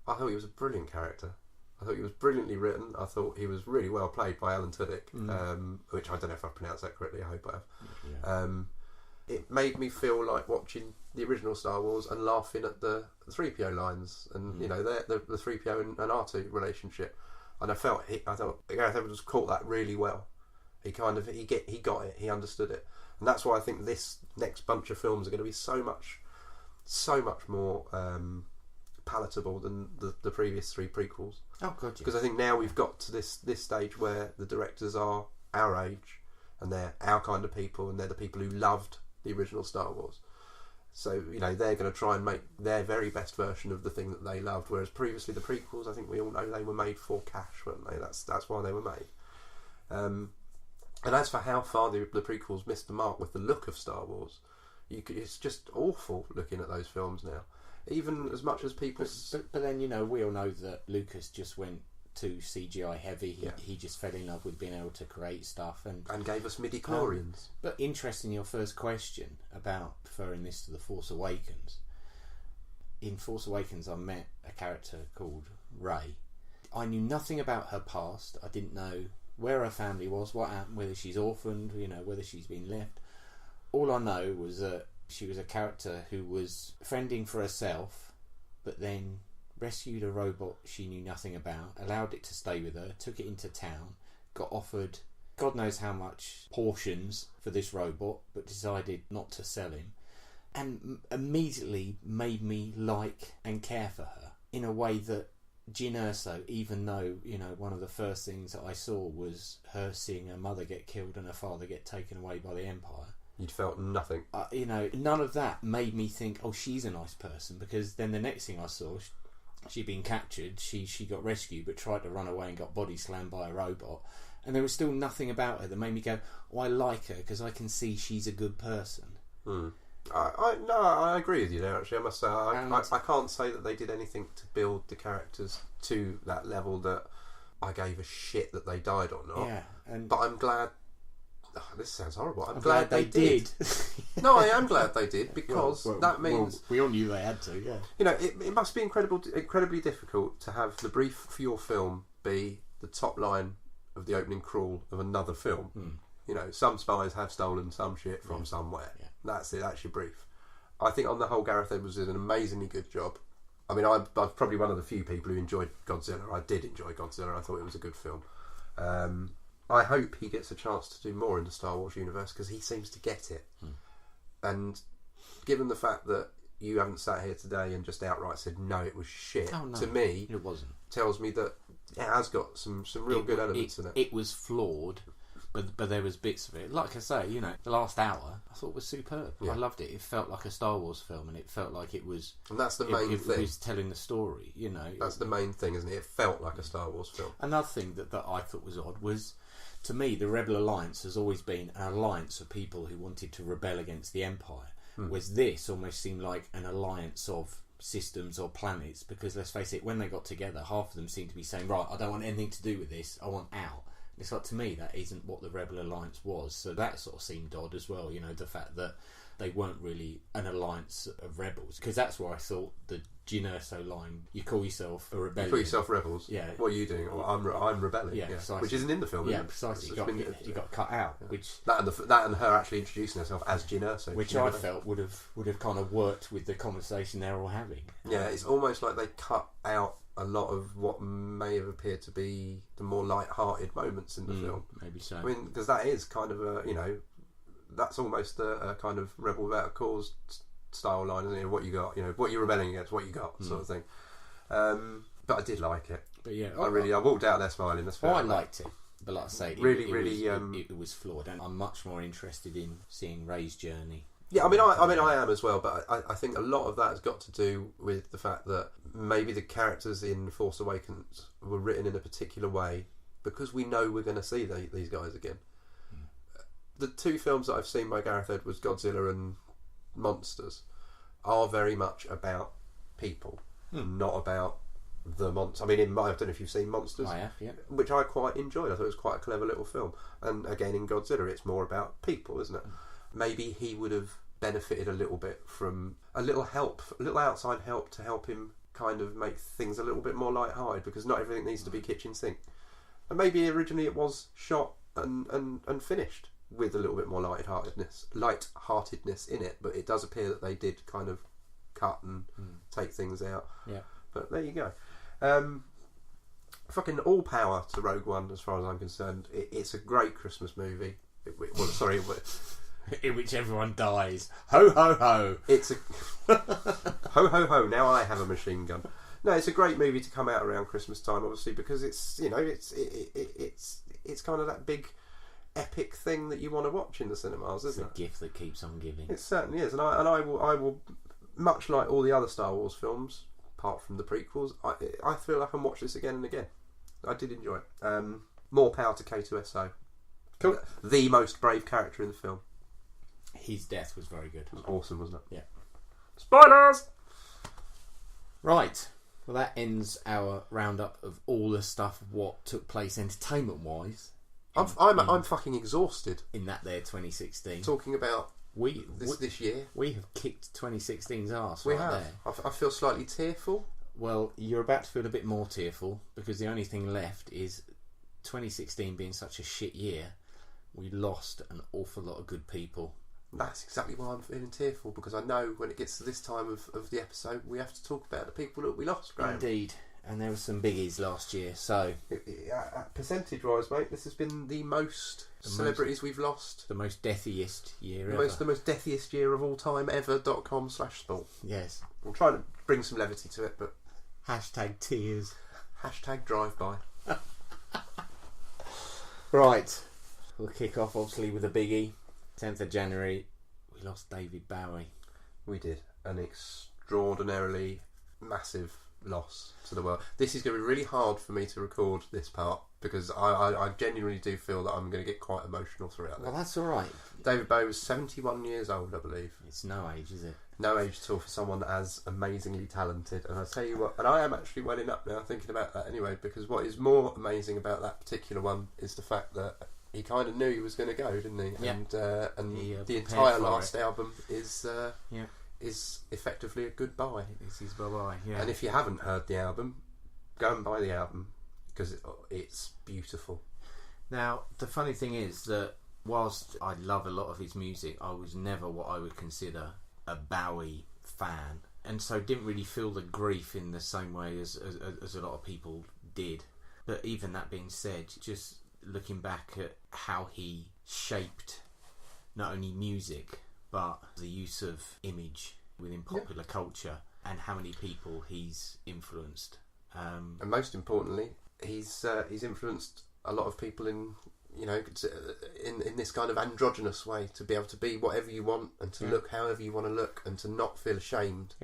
I thought he was a brilliant character. I thought he was brilliantly written. I thought he was really well played by Alan Tudyk, which I don't know if I've pronounced that correctly. I hope I have. Yeah. It made me feel like watching the original Star Wars and laughing at the 3PO lines and you know the 3PO and R2 relationship. And I thought Gareth Edwards caught that really well. He got it. He understood it, and that's why I think this next bunch of films are going to be so much more palatable than the previous three prequels. Oh god, because I think now we've got to this stage where the directors are our age and they're our kind of people and they're the people who loved the original Star Wars. So you know they're going to try and make their very best version of the thing that they loved. Whereas previously the prequels, I think we all know they were made for cash, weren't they? That's why they were made. And as for how far the prequels missed the mark with the look of Star Wars, it's just awful looking at those films now. Even as much as people... But then, you know, we all know that Lucas just went too CGI heavy. He just fell in love with being able to create stuff. And gave us midi-chlorians. But interesting, your first question about preferring this to The Force Awakens. In Force Awakens, I met a character called Rey. I knew nothing about her past. I didn't know where her family was, what happened, whether she's orphaned, you know, whether she's been left. All I know was that she was a character who was fending for herself, but then rescued a robot she knew nothing about, allowed it to stay with her, took it into town, got offered God knows how much portions for this robot, but decided not to sell him, and immediately made me like and care for her in a way that Jyn Erso, even though, you know, one of the first things that I saw was her seeing her mother get killed and her father get taken away by the Empire. You'd felt nothing. You know, none of that made me think, oh, she's a nice person, because then the next thing I saw, she'd been captured, she got rescued, but tried to run away and got body slammed by a robot, and there was still nothing about her that made me go, oh, I like her because I can see she's a good person. I agree with you there. Actually, I must say, I can't say that they did anything to build the characters to that level that I gave a shit that they died or not. Yeah, but I'm glad. Oh, this sounds horrible. I'm glad they did. No, I am glad they did, because that means we all knew they had to. Yeah, you know, it must be incredibly difficult to have the brief for your film be the top line of the opening crawl of another film. You know, some spies have stolen some shit from somewhere. Yeah. That's it. That's your brief. I think on the whole, Gareth Edwards did an amazingly good job. I mean, I'm probably one of the few people who enjoyed Godzilla. I did enjoy Godzilla. I thought it was a good film. I hope he gets a chance to do more in the Star Wars universe, because he seems to get it. And given the fact that you haven't sat here today and just outright said no, it was shit, to me it wasn't. Tells me that it has got some real good elements in it. It was flawed, but there was bits of it. Like I say, you know, the last hour I thought was superb. I loved it. It felt like a Star Wars film, and it felt like it was. And that's the main thing. It was telling the story. You know, that's the main thing, isn't it? It felt like a Star Wars film. Another thing that I thought was odd was, to me, the Rebel Alliance has always been an alliance of people who wanted to rebel against the Empire. Whereas this almost seemed like an alliance of systems or planets, because let's face it, when they got together, half of them seemed to be saying, right, I don't want anything to do with this, I want out. It's like, to me, that isn't what the Rebel Alliance was. So that sort of seemed odd as well, you know, the fact that they weren't really an alliance of rebels, because that's where I thought the Jyn Erso line, you call yourself a rebellion. You call yourself rebels? Yeah. What are you doing? Well, I'm rebelling. Yeah, precisely. Which isn't in the film, yeah, precisely. You got cut out. Yeah. Which that and her actually introducing herself as Jyn Erso. Which I felt would have kind of worked with the conversation they're all having. Yeah, it's almost like they cut out a lot of what may have appeared to be the more light-hearted moments in the film. Maybe so. I mean, because that is kind of a, you know, that's almost a kind of Rebel Without a Cause style line, isn't it? What you got, you know, what you're rebelling against, what you got, sort of thing. But I did like it. But yeah, I walked out there smiling. That's fair. I liked it, but like I say, it was flawed, and I'm much more interested in seeing Rey's journey. Yeah, I am as well, but I think a lot of that has got to do with the fact that maybe the characters in Force Awakens were written in a particular way because we know we're going to see these guys again. The two films that I've seen by Gareth Edwards, Godzilla and Monsters, are very much about people, not about the monster. I mean, I don't know if you've seen Monsters. I have, yeah. Which I quite enjoyed. I thought it was quite a clever little film. And again, in Godzilla, it's more about people, isn't it? Maybe he would have benefited a little bit from a little help, a little outside help to help him kind of make things a little bit more light-hearted, because not everything needs to be kitchen sink. And maybe originally it was shot and finished with a little bit more light-heartedness in it, but it does appear that they did kind of cut and take things out. Yeah. But there you go. Fucking all power to Rogue One, as far as I'm concerned. It's a great Christmas movie. In which everyone dies. Ho ho ho! It's a ho ho ho. Now I have a machine gun. No, it's a great movie to come out around Christmas time, obviously, because it's, you know, it's kind of that big epic thing that you want to watch in the cinemas, isn't it? It's a gift that keeps on giving. It certainly is, and I will, much like all the other Star Wars films, apart from the prequels, I feel I can watch this again and again. I did enjoy it. More power to K2SO. Cool. The most brave character in the film. His death was very good. It was awesome, wasn't it? Yeah. Spoilers! Right. Well, that ends our roundup of all the stuff, what took place entertainment-wise. I'm fucking exhausted. In that there 2016. Talking about this year. We have kicked 2016's arse we right have. there. I feel slightly tearful. Well, you're about to feel a bit more tearful, because the only thing left is 2016 being such a shit year, we lost an awful lot of good people. That's exactly why I'm feeling tearful, because I know when it gets to this time of the episode, we have to talk about the people that we lost, Graham. Indeed. And there were some biggies last year, so... Percentage-wise, mate, this has been the most celebrities we've lost. The most deathiest year ever. The most deathiest year of all time ever.com/sport. Yes. I'm trying to bring some levity to it, but... Hashtag tears. Hashtag drive-by. Right. We'll kick off, obviously, with a biggie. 10th of January, we lost David Bowie. We did. An extraordinarily massive loss to the world. This is going to be really hard for me to record this part, because I genuinely do feel that I'm going to get quite emotional throughout. Well, that's alright. David Bowie was 71 years old, I believe. It's no age, is it? No age at all for someone as amazingly talented. And I tell you what, and I am actually welling up now thinking about that anyway, because what is more amazing about that particular one is the fact that he kind of knew he was going to go, didn't he? Yeah. And he, the entire last album is effectively a goodbye. It's his bye-bye, yeah. And if you haven't heard the album, go and buy the album, because it's beautiful. Now, the funny thing is that whilst I love a lot of his music, I was never what I would consider a Bowie fan, and so didn't really feel the grief in the same way as a lot of people did. But even that being said, just looking back at how he shaped not only music but the use of image within popular culture, and how many people he's influenced. And most importantly, he's influenced a lot of people in this kind of androgynous way, to be able to be whatever you want and to look however you want to look, and to not feel ashamed,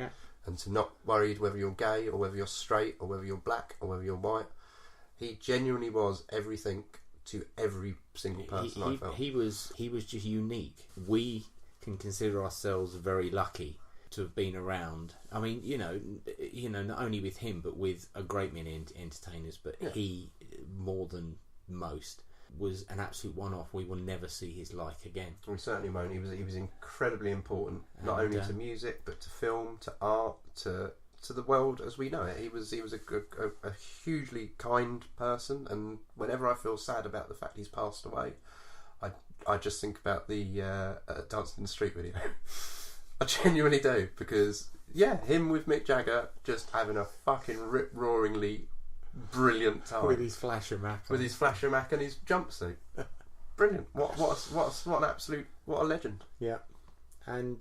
and to not worried whether you're gay or whether you're straight or whether you're black or whether you're white. He genuinely was everything to every single person I felt. He was just unique. We can consider ourselves very lucky to have been around. I mean, not only with him but with a great many entertainers, but he, more than most, was an absolute one-off. We will never see his like again. We certainly won't. He was incredibly important, not only to music but to film, to art, to the world as we know it. He was a hugely kind person, and whenever I feel sad about the fact he's passed away, I just think about the Dancing in the Street video. I genuinely do, because him with Mick Jagger just having a fucking rip-roaringly brilliant time with his flasher Mac and his jumpsuit. Brilliant. What a legend. Yeah. And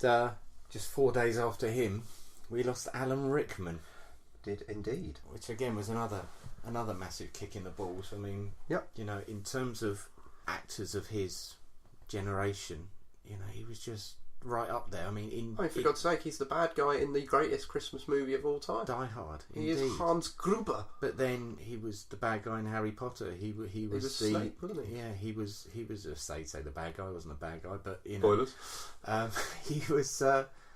just 4 days after him, we lost Alan Rickman. Did indeed. Which again was another massive kick in the balls. I mean, in terms of actors of his generation, he was just right up there. I mean, for God's sake, he's the bad guy in the greatest Christmas movie of all time. Die Hard. He is Hans Gruber. But then he was the bad guy in Harry Potter. He was Snape, wasn't he? Yeah, he was. Say the bad guy. Wasn't a bad guy, but spoilers. He was.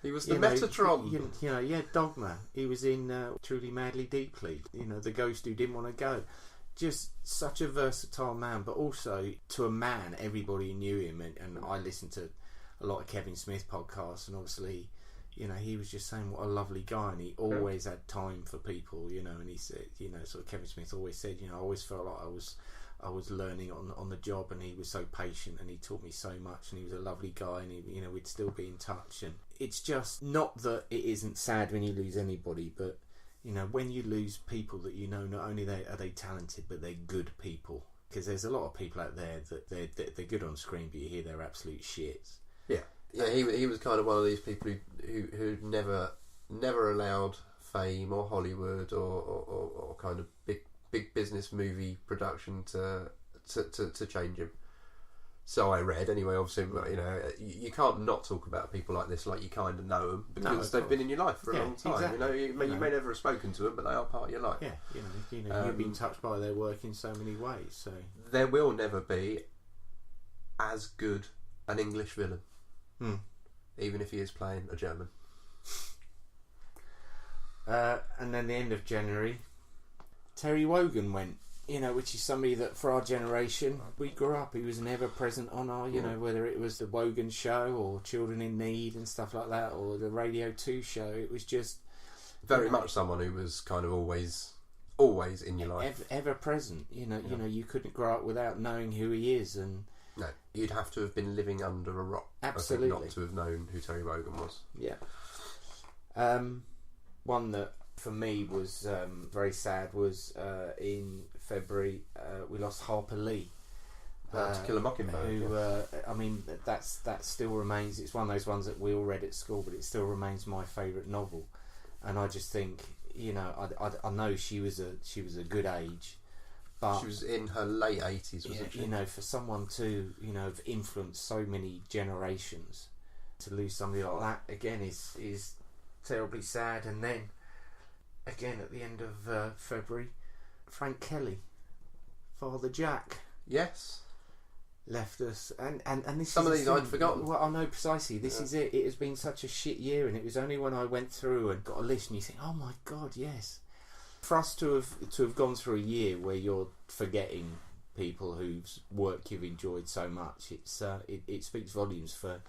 He was the Metatron. Dogma. He was in Truly, Madly, Deeply. The ghost who didn't want to go. Just such a versatile man, but also to a man, everybody knew him, and I listened to a lot of Kevin Smith podcasts, and obviously, he was just saying what a lovely guy, and he always had time for people, and he said, sort of Kevin Smith always said, I always felt like I was learning on the job, and he was so patient, and he taught me so much, and he was a lovely guy, and he, we'd still be in touch. And it's just not that it isn't sad when you lose anybody, but when you lose people that not only are they talented, but they're good people, because there's a lot of people out there that they're good on screen, but you hear they're absolute shits. Yeah, he was kind of one of these people who never allowed fame or Hollywood or kind of big business movie production to change him. So I read anyway. Obviously, you can't not talk about people like this, like you kind of know them, because they've been in your life for a long time. Exactly. You may never have spoken to them, but they are part of your life. Yeah, you've been touched by their work in so many ways. So there will never be as good an English villain, even if he is playing a German. And then the end of January, Terry Wogan went. Which is somebody that for our generation, we grew up, he was never present on our, whether it was the Wogan show or Children in Need and stuff like that, or the Radio 2 show. It was just very much someone who was kind of always in your life, ever present. You couldn't grow up without knowing who he is. And no, you'd have to have been living under a rock, absolutely, I think, not to have known who Terry Wogan was. Yeah. One that for me was very sad was in February we lost Harper Lee, To Kill a Mockingbird, who that still remains. It's one of those ones that we all read at school, but it still remains my favourite novel. And I just think, I know she was a good age, but she was in her late 80s, wasn't she? For someone to have influenced so many generations, to lose somebody like that again is terribly sad. And then again at the end of February, Frank Kelly, Father Jack, left us, and this some of these I'd forgotten. Well, I know precisely. This is it. It has been such a shit year, and it was only when I went through and got a list, and you think, oh my god, yes. For us to have gone through a year where you're forgetting people whose work you've enjoyed so much, it speaks volumes for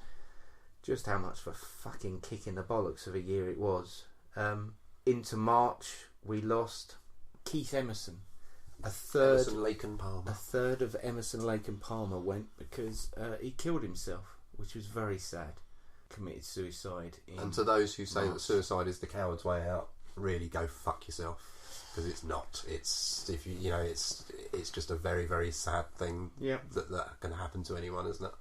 just how much of a fucking kick in the bollocks of a year it was. Into March, we lost Keith Emerson. Emerson, Lake and Palmer. A third of Emerson, Lake and Palmer went because he killed himself, which was very sad. Committed suicide. And to those who say that suicide is the coward's way out, really go fuck yourself, because it's not. It's if you know it's just a very, very sad thing. That can happen to anyone, isn't it?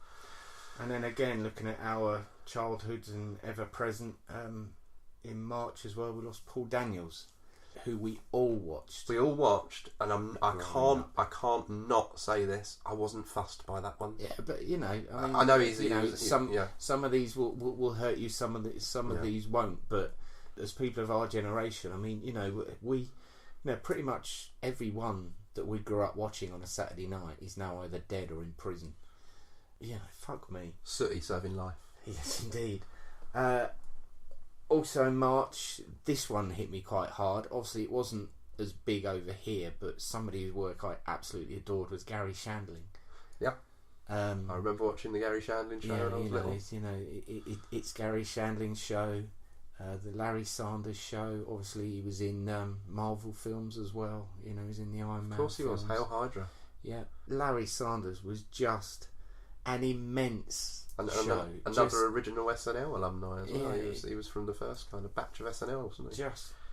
And then again, looking at our childhoods and ever present, in March as well, we lost Paul Daniels, who we all watched. We all watched, and I can't not say this. I wasn't fussed by that one. Yeah, but you know, I mean, I know some of these will hurt you. Some of these won't. But as people of our generation, I mean, you know, pretty much everyone that we grew up watching on a Saturday night is now either dead or in prison. Yeah, fuck me. Sooty serving life. Yes, indeed. Also in March, this one hit me quite hard. Obviously, it wasn't as big over here, but somebody whose work I absolutely adored was Gary Shandling. Yeah. I remember watching the Gary Shandling show when I was little. It's Gary Shandling's show, the Larry Sanders show. Obviously, he was in Marvel films as well. You know, he was in the Iron Man. Of course, he was. Hail Hydra. Yeah, Larry Sanders was just an immense show. Another original SNL alumni as well. Yeah, he was from the first kind of batch of SNL, wasn't he?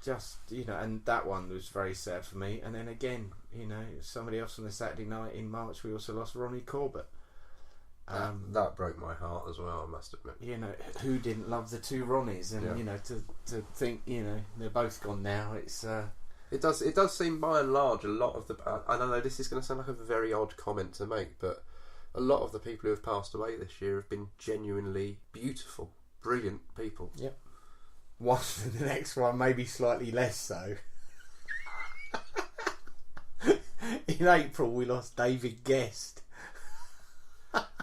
Just you know, and that one was very sad for me. And then again, you know, somebody else on the Saturday night in March, we also lost Ronnie Corbett. That broke my heart as well, I must admit. You know, who didn't love the two Ronnies? And you know, to think, you know, they're both gone now. It's it does seem by and large a lot of the. I don't know. This is going to sound like a very odd comment to make, but a lot of the people who have passed away this year have been genuinely beautiful, brilliant people. Yep. One, the next one maybe slightly less so. In April, we lost David Guest.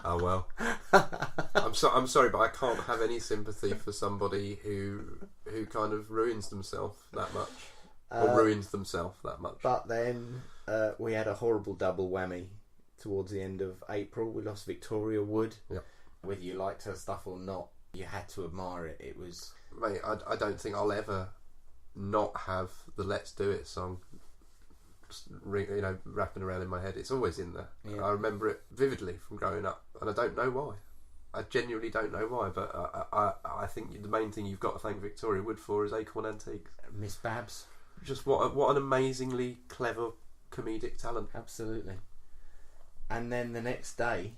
Oh well. I'm sorry, but I can't have any sympathy for somebody who kind of ruins themselves that much, or ruins themselves that much. But then we had a horrible double whammy. Towards the end of April, we lost Victoria Wood. Yeah. Whether you liked her stuff or not, you had to admire it. It was... Mate, I don't think I'll ever not have the Let's Do It song wrapping around in my head. It's always in there. Yeah. I remember it vividly from growing up, and I don't know why. I genuinely don't know why, but I think the main thing you've got to thank Victoria Wood for is Acorn Antiques. Miss Babs. Just what an amazingly clever comedic talent. Absolutely. And then the next day,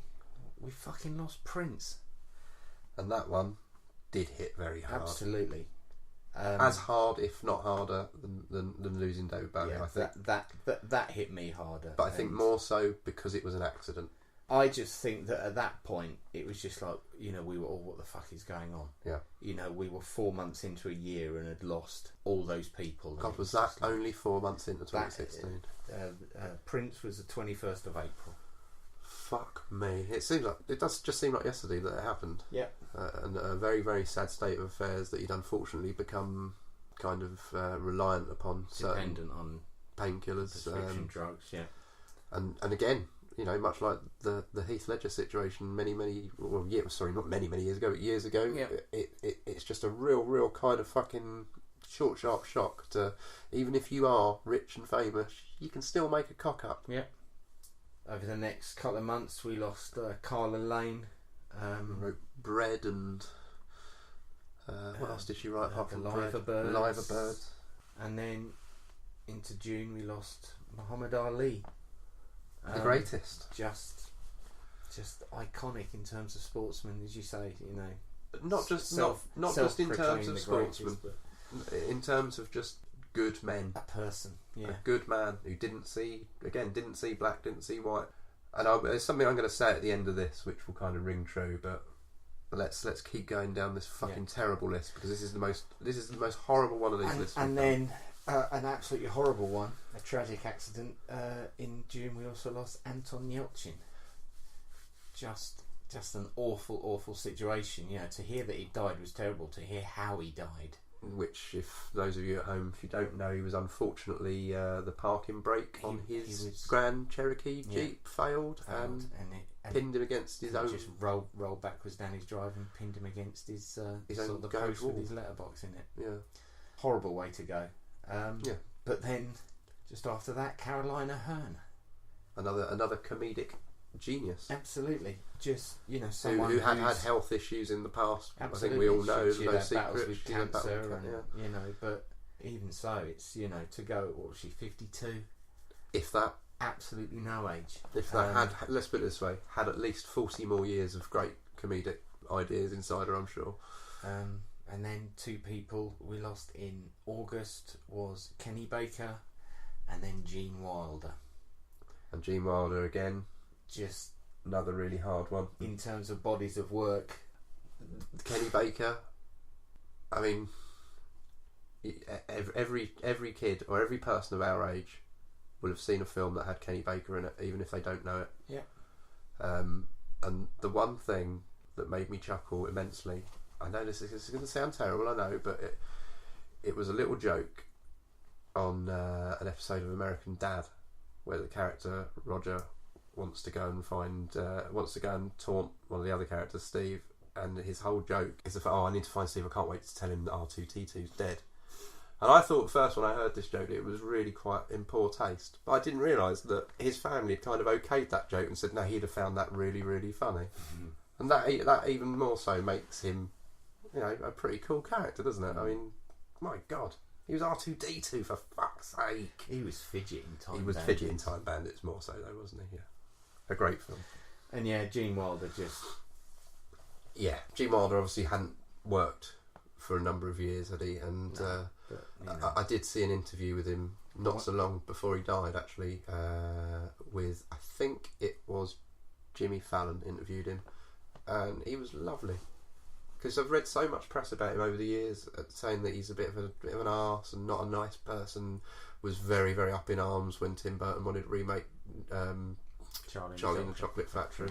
we fucking lost Prince. And that one did hit very hard. Absolutely. As hard, if not harder, than losing David Bowie, I think. That hit me harder. But I think more so because it was an accident. I just think that at that point, it was just like, you know, we were all, what the fuck is going on? Yeah. You know, we were 4 months into a year and had lost all those people. God, was that only 4 months into 2016? Prince was the 21st of April. Fuck me. It does just seem like yesterday that it happened. Yeah. And a very, very sad state of affairs that you'd unfortunately become kind of reliant upon dependent on painkillers, prescription drugs. Yeah. And again, you know, much like the Heath Ledger situation, not many years ago, but years ago. Yeah. It's just a real kind of fucking short, sharp shock to, even if you are rich and famous, you can still make a cock up. Yeah. Over the next couple of months, we lost Carla Lane. Wrote Bread and what else did she write apart from Liver Bread? Liver Birds. And then into June, we lost Muhammad Ali. The greatest. Just iconic in terms of sportsmen, as you say. You know, but not just in terms of sportsmen. In terms of just good men. A person, yeah. A good man who didn't see black, didn't see white. And there's something I'm going to say at the end of this, which will kind of ring true. But let's keep going down this fucking terrible list, because this is the most horrible one of these lists. And then an absolutely horrible one, a tragic accident. In June, we also lost Anton Yelchin. Just an awful situation. You know, to hear that he died was terrible. To hear how he died. Which, if those of you at home, if you don't know, he was unfortunately the parking brake on his Grand Cherokee Jeep failed and pinned him against his own. Just rolled backwards down his drive and pinned him against his own the post with his letterbox in it. Yeah, horrible way to go. But then just after that, Carolina Hearn, another comedic genius. Absolutely, just, you know, someone who had health issues in the past. Absolutely. I think we all know. She no had secret. battles with cancer, you know. But even so, it's, you know, to go, what was she, 52? If that. Absolutely no age. If that had, let's put it this way, had at least 40 more years of great comedic ideas inside her, I'm sure. And then 2 people we lost in August was Kenny Baker and then Gene Wilder. And Gene Wilder again, just another really hard one in terms of bodies of work. Kenny Baker, I mean, every kid or every person of our age will have seen a film that had Kenny Baker in it, even if they don't know it. Yeah. And the one thing that made me chuckle immensely, I know this is going to sound terrible, I know, but it was a little joke on an episode of American Dad, where the character Roger wants to go and taunt one of the other characters, Steve, and his whole joke is the fact, I need to find Steve, I can't wait to tell him that R2-D2's dead. And I thought first when I heard this joke it was really quite in poor taste, but I didn't realise that his family had kind of okayed that joke and said no, he'd have found that really, really funny. Mm-hmm. And that even more so makes him, you know, a pretty cool character, doesn't it? I mean, my God, he was R2-D2 for fuck's sake. He was fidgeting Time. He was Bandits. fidgeting Time Bandits more so though, wasn't he? Yeah, a great film. And yeah, Gene Wilder just. Yeah, Gene Wilder obviously hadn't worked for a number of years, had he? And no, but, you know. I did see an interview with him not so long before he died, actually, with, I think it was Jimmy Fallon interviewed him, and he was lovely. Because I've read so much press about him over the years, saying that he's a bit of an arse and not a nice person. Was very, very up in arms when Tim Burton wanted to remake Charlie and the Chocolate Factory.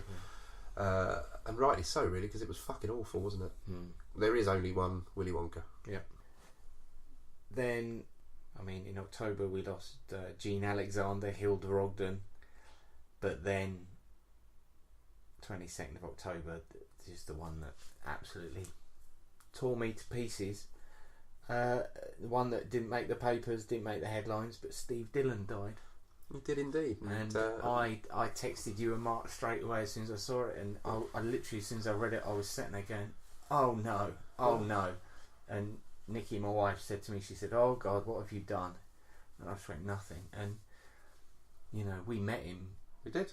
Yeah. And rightly so, really, because it was fucking awful, wasn't it? Mm. There is only one Willy Wonka. Yeah. Then, I mean, in October we lost Gene Alexander, Hilda Ogden, but then 22nd of October is the one that absolutely tore me to pieces. The one that didn't make the papers, didn't make the headlines, but Steve Dillon died. He did indeed. And I texted you and Mark straight away as soon as I saw it, and I literally, as soon as I read it, I was sitting there going, oh no. And Nikki, my wife, said to me, she said, oh God, what have you done? And I just went, nothing. And, you know, we met him. We did.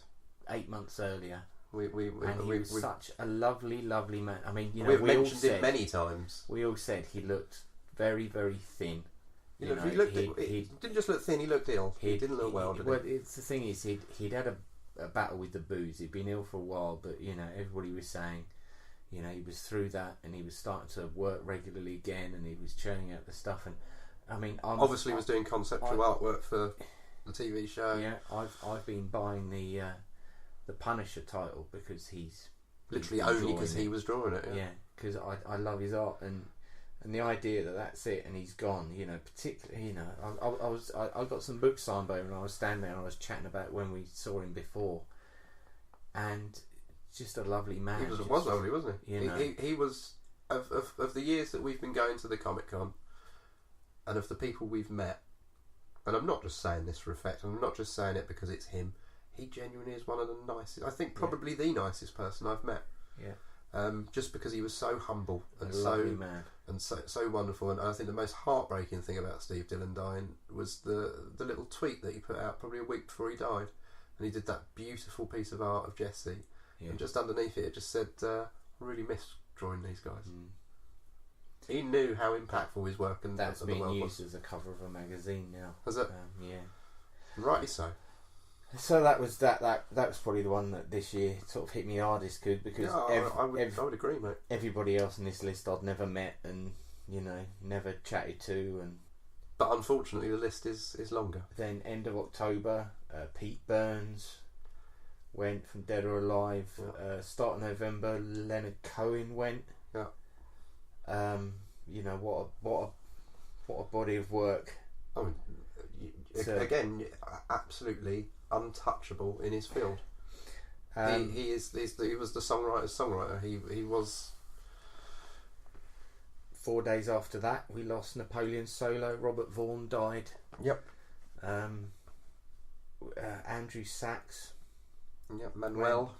8 months earlier. He was such a lovely, lovely man. I mean, you know, we've mentioned it many times. We all said he looked very, very thin. He didn't just look thin, he looked ill. He didn't look well, did he? Well, it's the thing is, he'd had a battle with the booze. He'd been ill for a while, but, you know, everybody was saying, you know, he was through that and he was starting to work regularly again and he was churning out the stuff. And, I mean... Obviously was doing conceptual artwork for the TV show. Yeah, I've been buying the Punisher title because he's... Literally only because he was drawing it, yeah. Because I love his art and the idea that that's it and he's gone, you know, particularly, you know, I got some books signed by him and I was standing there and I was chatting about when we saw him before, and just a lovely man. He was lovely, wasn't he? You know. He was, of the years that we've been going to the Comic-Con and of the people we've met, and I'm not just saying this for effect, I'm not just saying it because it's him, he genuinely is one of the nicest, I think probably the nicest person I've met. Yeah. Just because he was so humble and man. And so wonderful. And I think the most heartbreaking thing about Steve Dillon dying was the little tweet that he put out probably a week before he died, and he did that beautiful piece of art of Jesse, and just underneath it just said, I really miss drawing these guys. He knew how impactful his work and that's the being world used was. as a cover of a magazine now. Has it? Yeah. Rightly so. So that was probably the one that this year sort of hit me hardest, good, because I would agree, mate. Everybody else on this list I'd never met and, you know, never chatted to, and but unfortunately the list is longer. Then end of October, Pete Burns went from Dead or Alive. Start of November, Leonard Cohen went. Yeah. You know, what a body of work. I mean, again, absolutely untouchable in his field. He was the songwriter. He was. 4 days after that, we lost Napoleon Solo. Robert Vaughan died. Yep. Andrew Sachs. Yep. Manuel.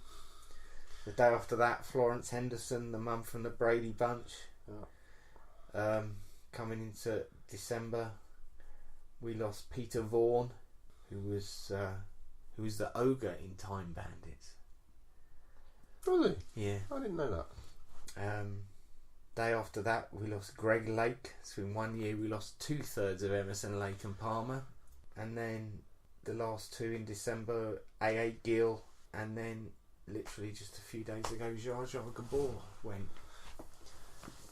The day after that, Florence Henderson, the mum from the Brady Bunch. Yeah. Coming into December, we lost Peter Vaughan, who was the ogre in Time Bandits. Really? Yeah. I didn't know that. Day after that, we lost Greg Lake. So in 1 year, we lost 2/3 of Emerson, Lake and Palmer. And then the last two in December, A.A. Gill, and then literally just a few days ago, Jar Jar Gabor went.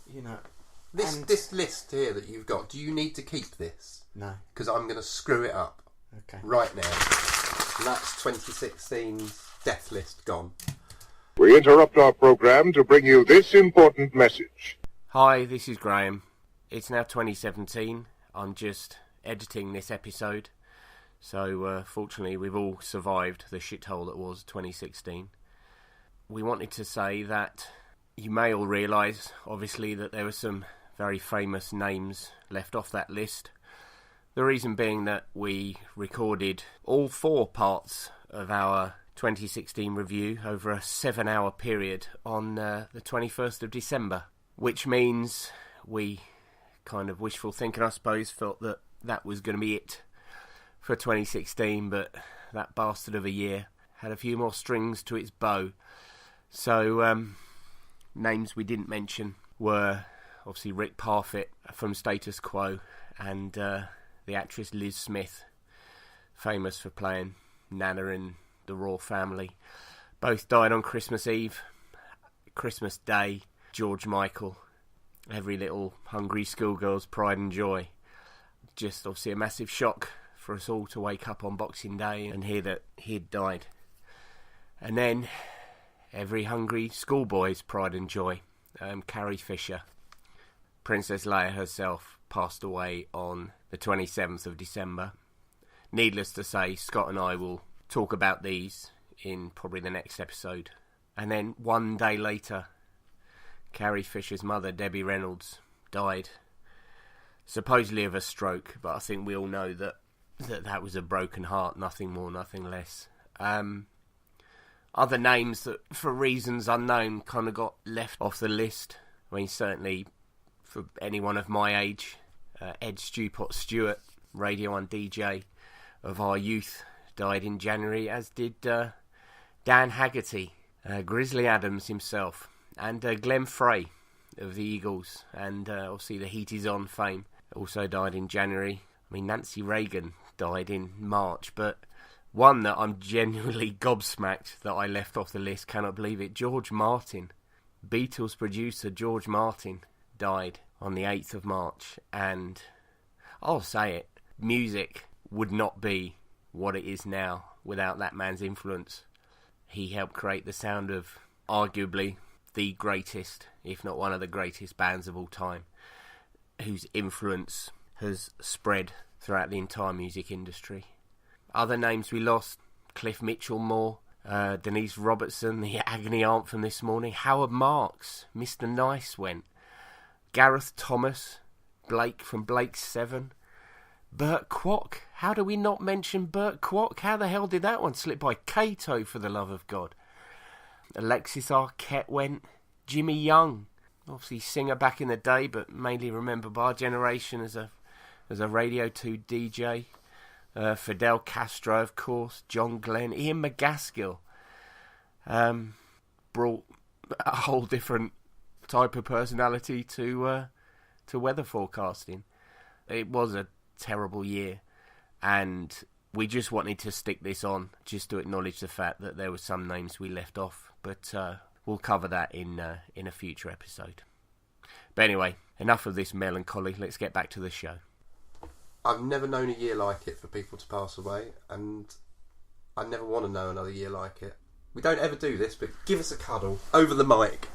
You know. This list here that you've got, do you need to keep this? No. Because I'm going to screw it up. Okay. Right now. And that's 2016's death list gone. We interrupt our programme to bring you this important message. Hi, this is Graham. It's now 2017. I'm just editing this episode. So, fortunately, we've all survived the shithole that was 2016. We wanted to say that you may all realise, obviously, that there were some very famous names left off that list. The reason being that we recorded all 4 parts of our 2016 review over a 7-hour period on the 21st of December, which means we kind of wishful thinking, I suppose, felt that that was going to be it for 2016, but that bastard of a year had a few more strings to its bow. So names we didn't mention were obviously Rick Parfitt from Status Quo and the actress Liz Smith, famous for playing Nana in The Raw Family. Both died on Christmas Eve. Christmas Day, George Michael, every little hungry schoolgirl's pride and joy. Just obviously a massive shock for us all to wake up on Boxing Day and hear that he'd died. And then every hungry schoolboy's pride and joy, Carrie Fisher, Princess Leia herself, passed away on the 27th of December. Needless to say, Scott and I will talk about these in probably the next episode. And then 1 day later, Carrie Fisher's mother, Debbie Reynolds, died supposedly of a stroke, but I think we all know that was a broken heart, nothing more, nothing less. Other names that, for reasons unknown, kind of got left off the list. I mean, certainly for anyone of my age, Ed Stewpot Stewart, Radio 1 DJ of our youth, died in January, as did Dan Haggerty, Grizzly Adams himself, and Glenn Frey of the Eagles, and obviously the Heat Is On fame, also died in January. I mean, Nancy Reagan died in March, but one that I'm genuinely gobsmacked that I left off the list, cannot believe it, George Martin. Beatles producer George Martin died on the 8th of March, and I'll say it, music would not be what it is now without that man's influence. He helped create the sound of arguably the greatest, if not one of the greatest bands of all time, whose influence has spread throughout the entire music industry. Other names we lost: Cliff Mitchell-Moore, Denise Robertson, the Agony Aunt from this morning, Howard Marks, Mr. Nice went, Gareth Thomas, Blake from Blake's 7, Burt Kwok. How do we not mention Burt Kwok? How the hell did that one slip by? Kato, for the love of God. Alexis Arquette went, Jimmy Young, obviously singer back in the day, but mainly remembered by our generation as a Radio 2 DJ. Fidel Castro, of course, John Glenn, Ian McGaskill, brought a whole different type of personality to weather forecasting. It was a terrible year, and we just wanted to stick this on just to acknowledge the fact that there were some names we left off, but we'll cover that in a future episode. But anyway, enough of this melancholy, let's get back to the show. I've never known a year like it for people to pass away, and I never want to know another year like it. We don't ever do this, but give us a cuddle over the mic.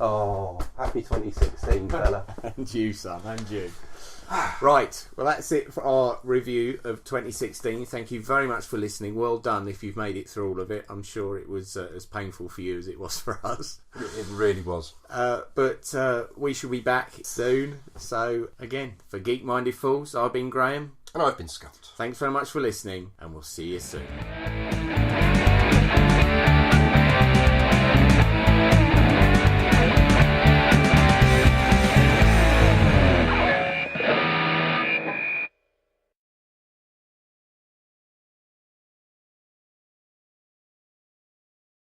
Oh, happy 2016, fella. And you, son, and you. Right, well, that's it for our review of 2016. Thank you very much for listening. Well done if you've made it through all of it. I'm sure it was as painful for you as it was for us. It really was. But we shall be back soon. So, again, for Geek-Minded Fools, I've been Graham. And I've been Scott. Thanks very much for listening, and we'll see you soon.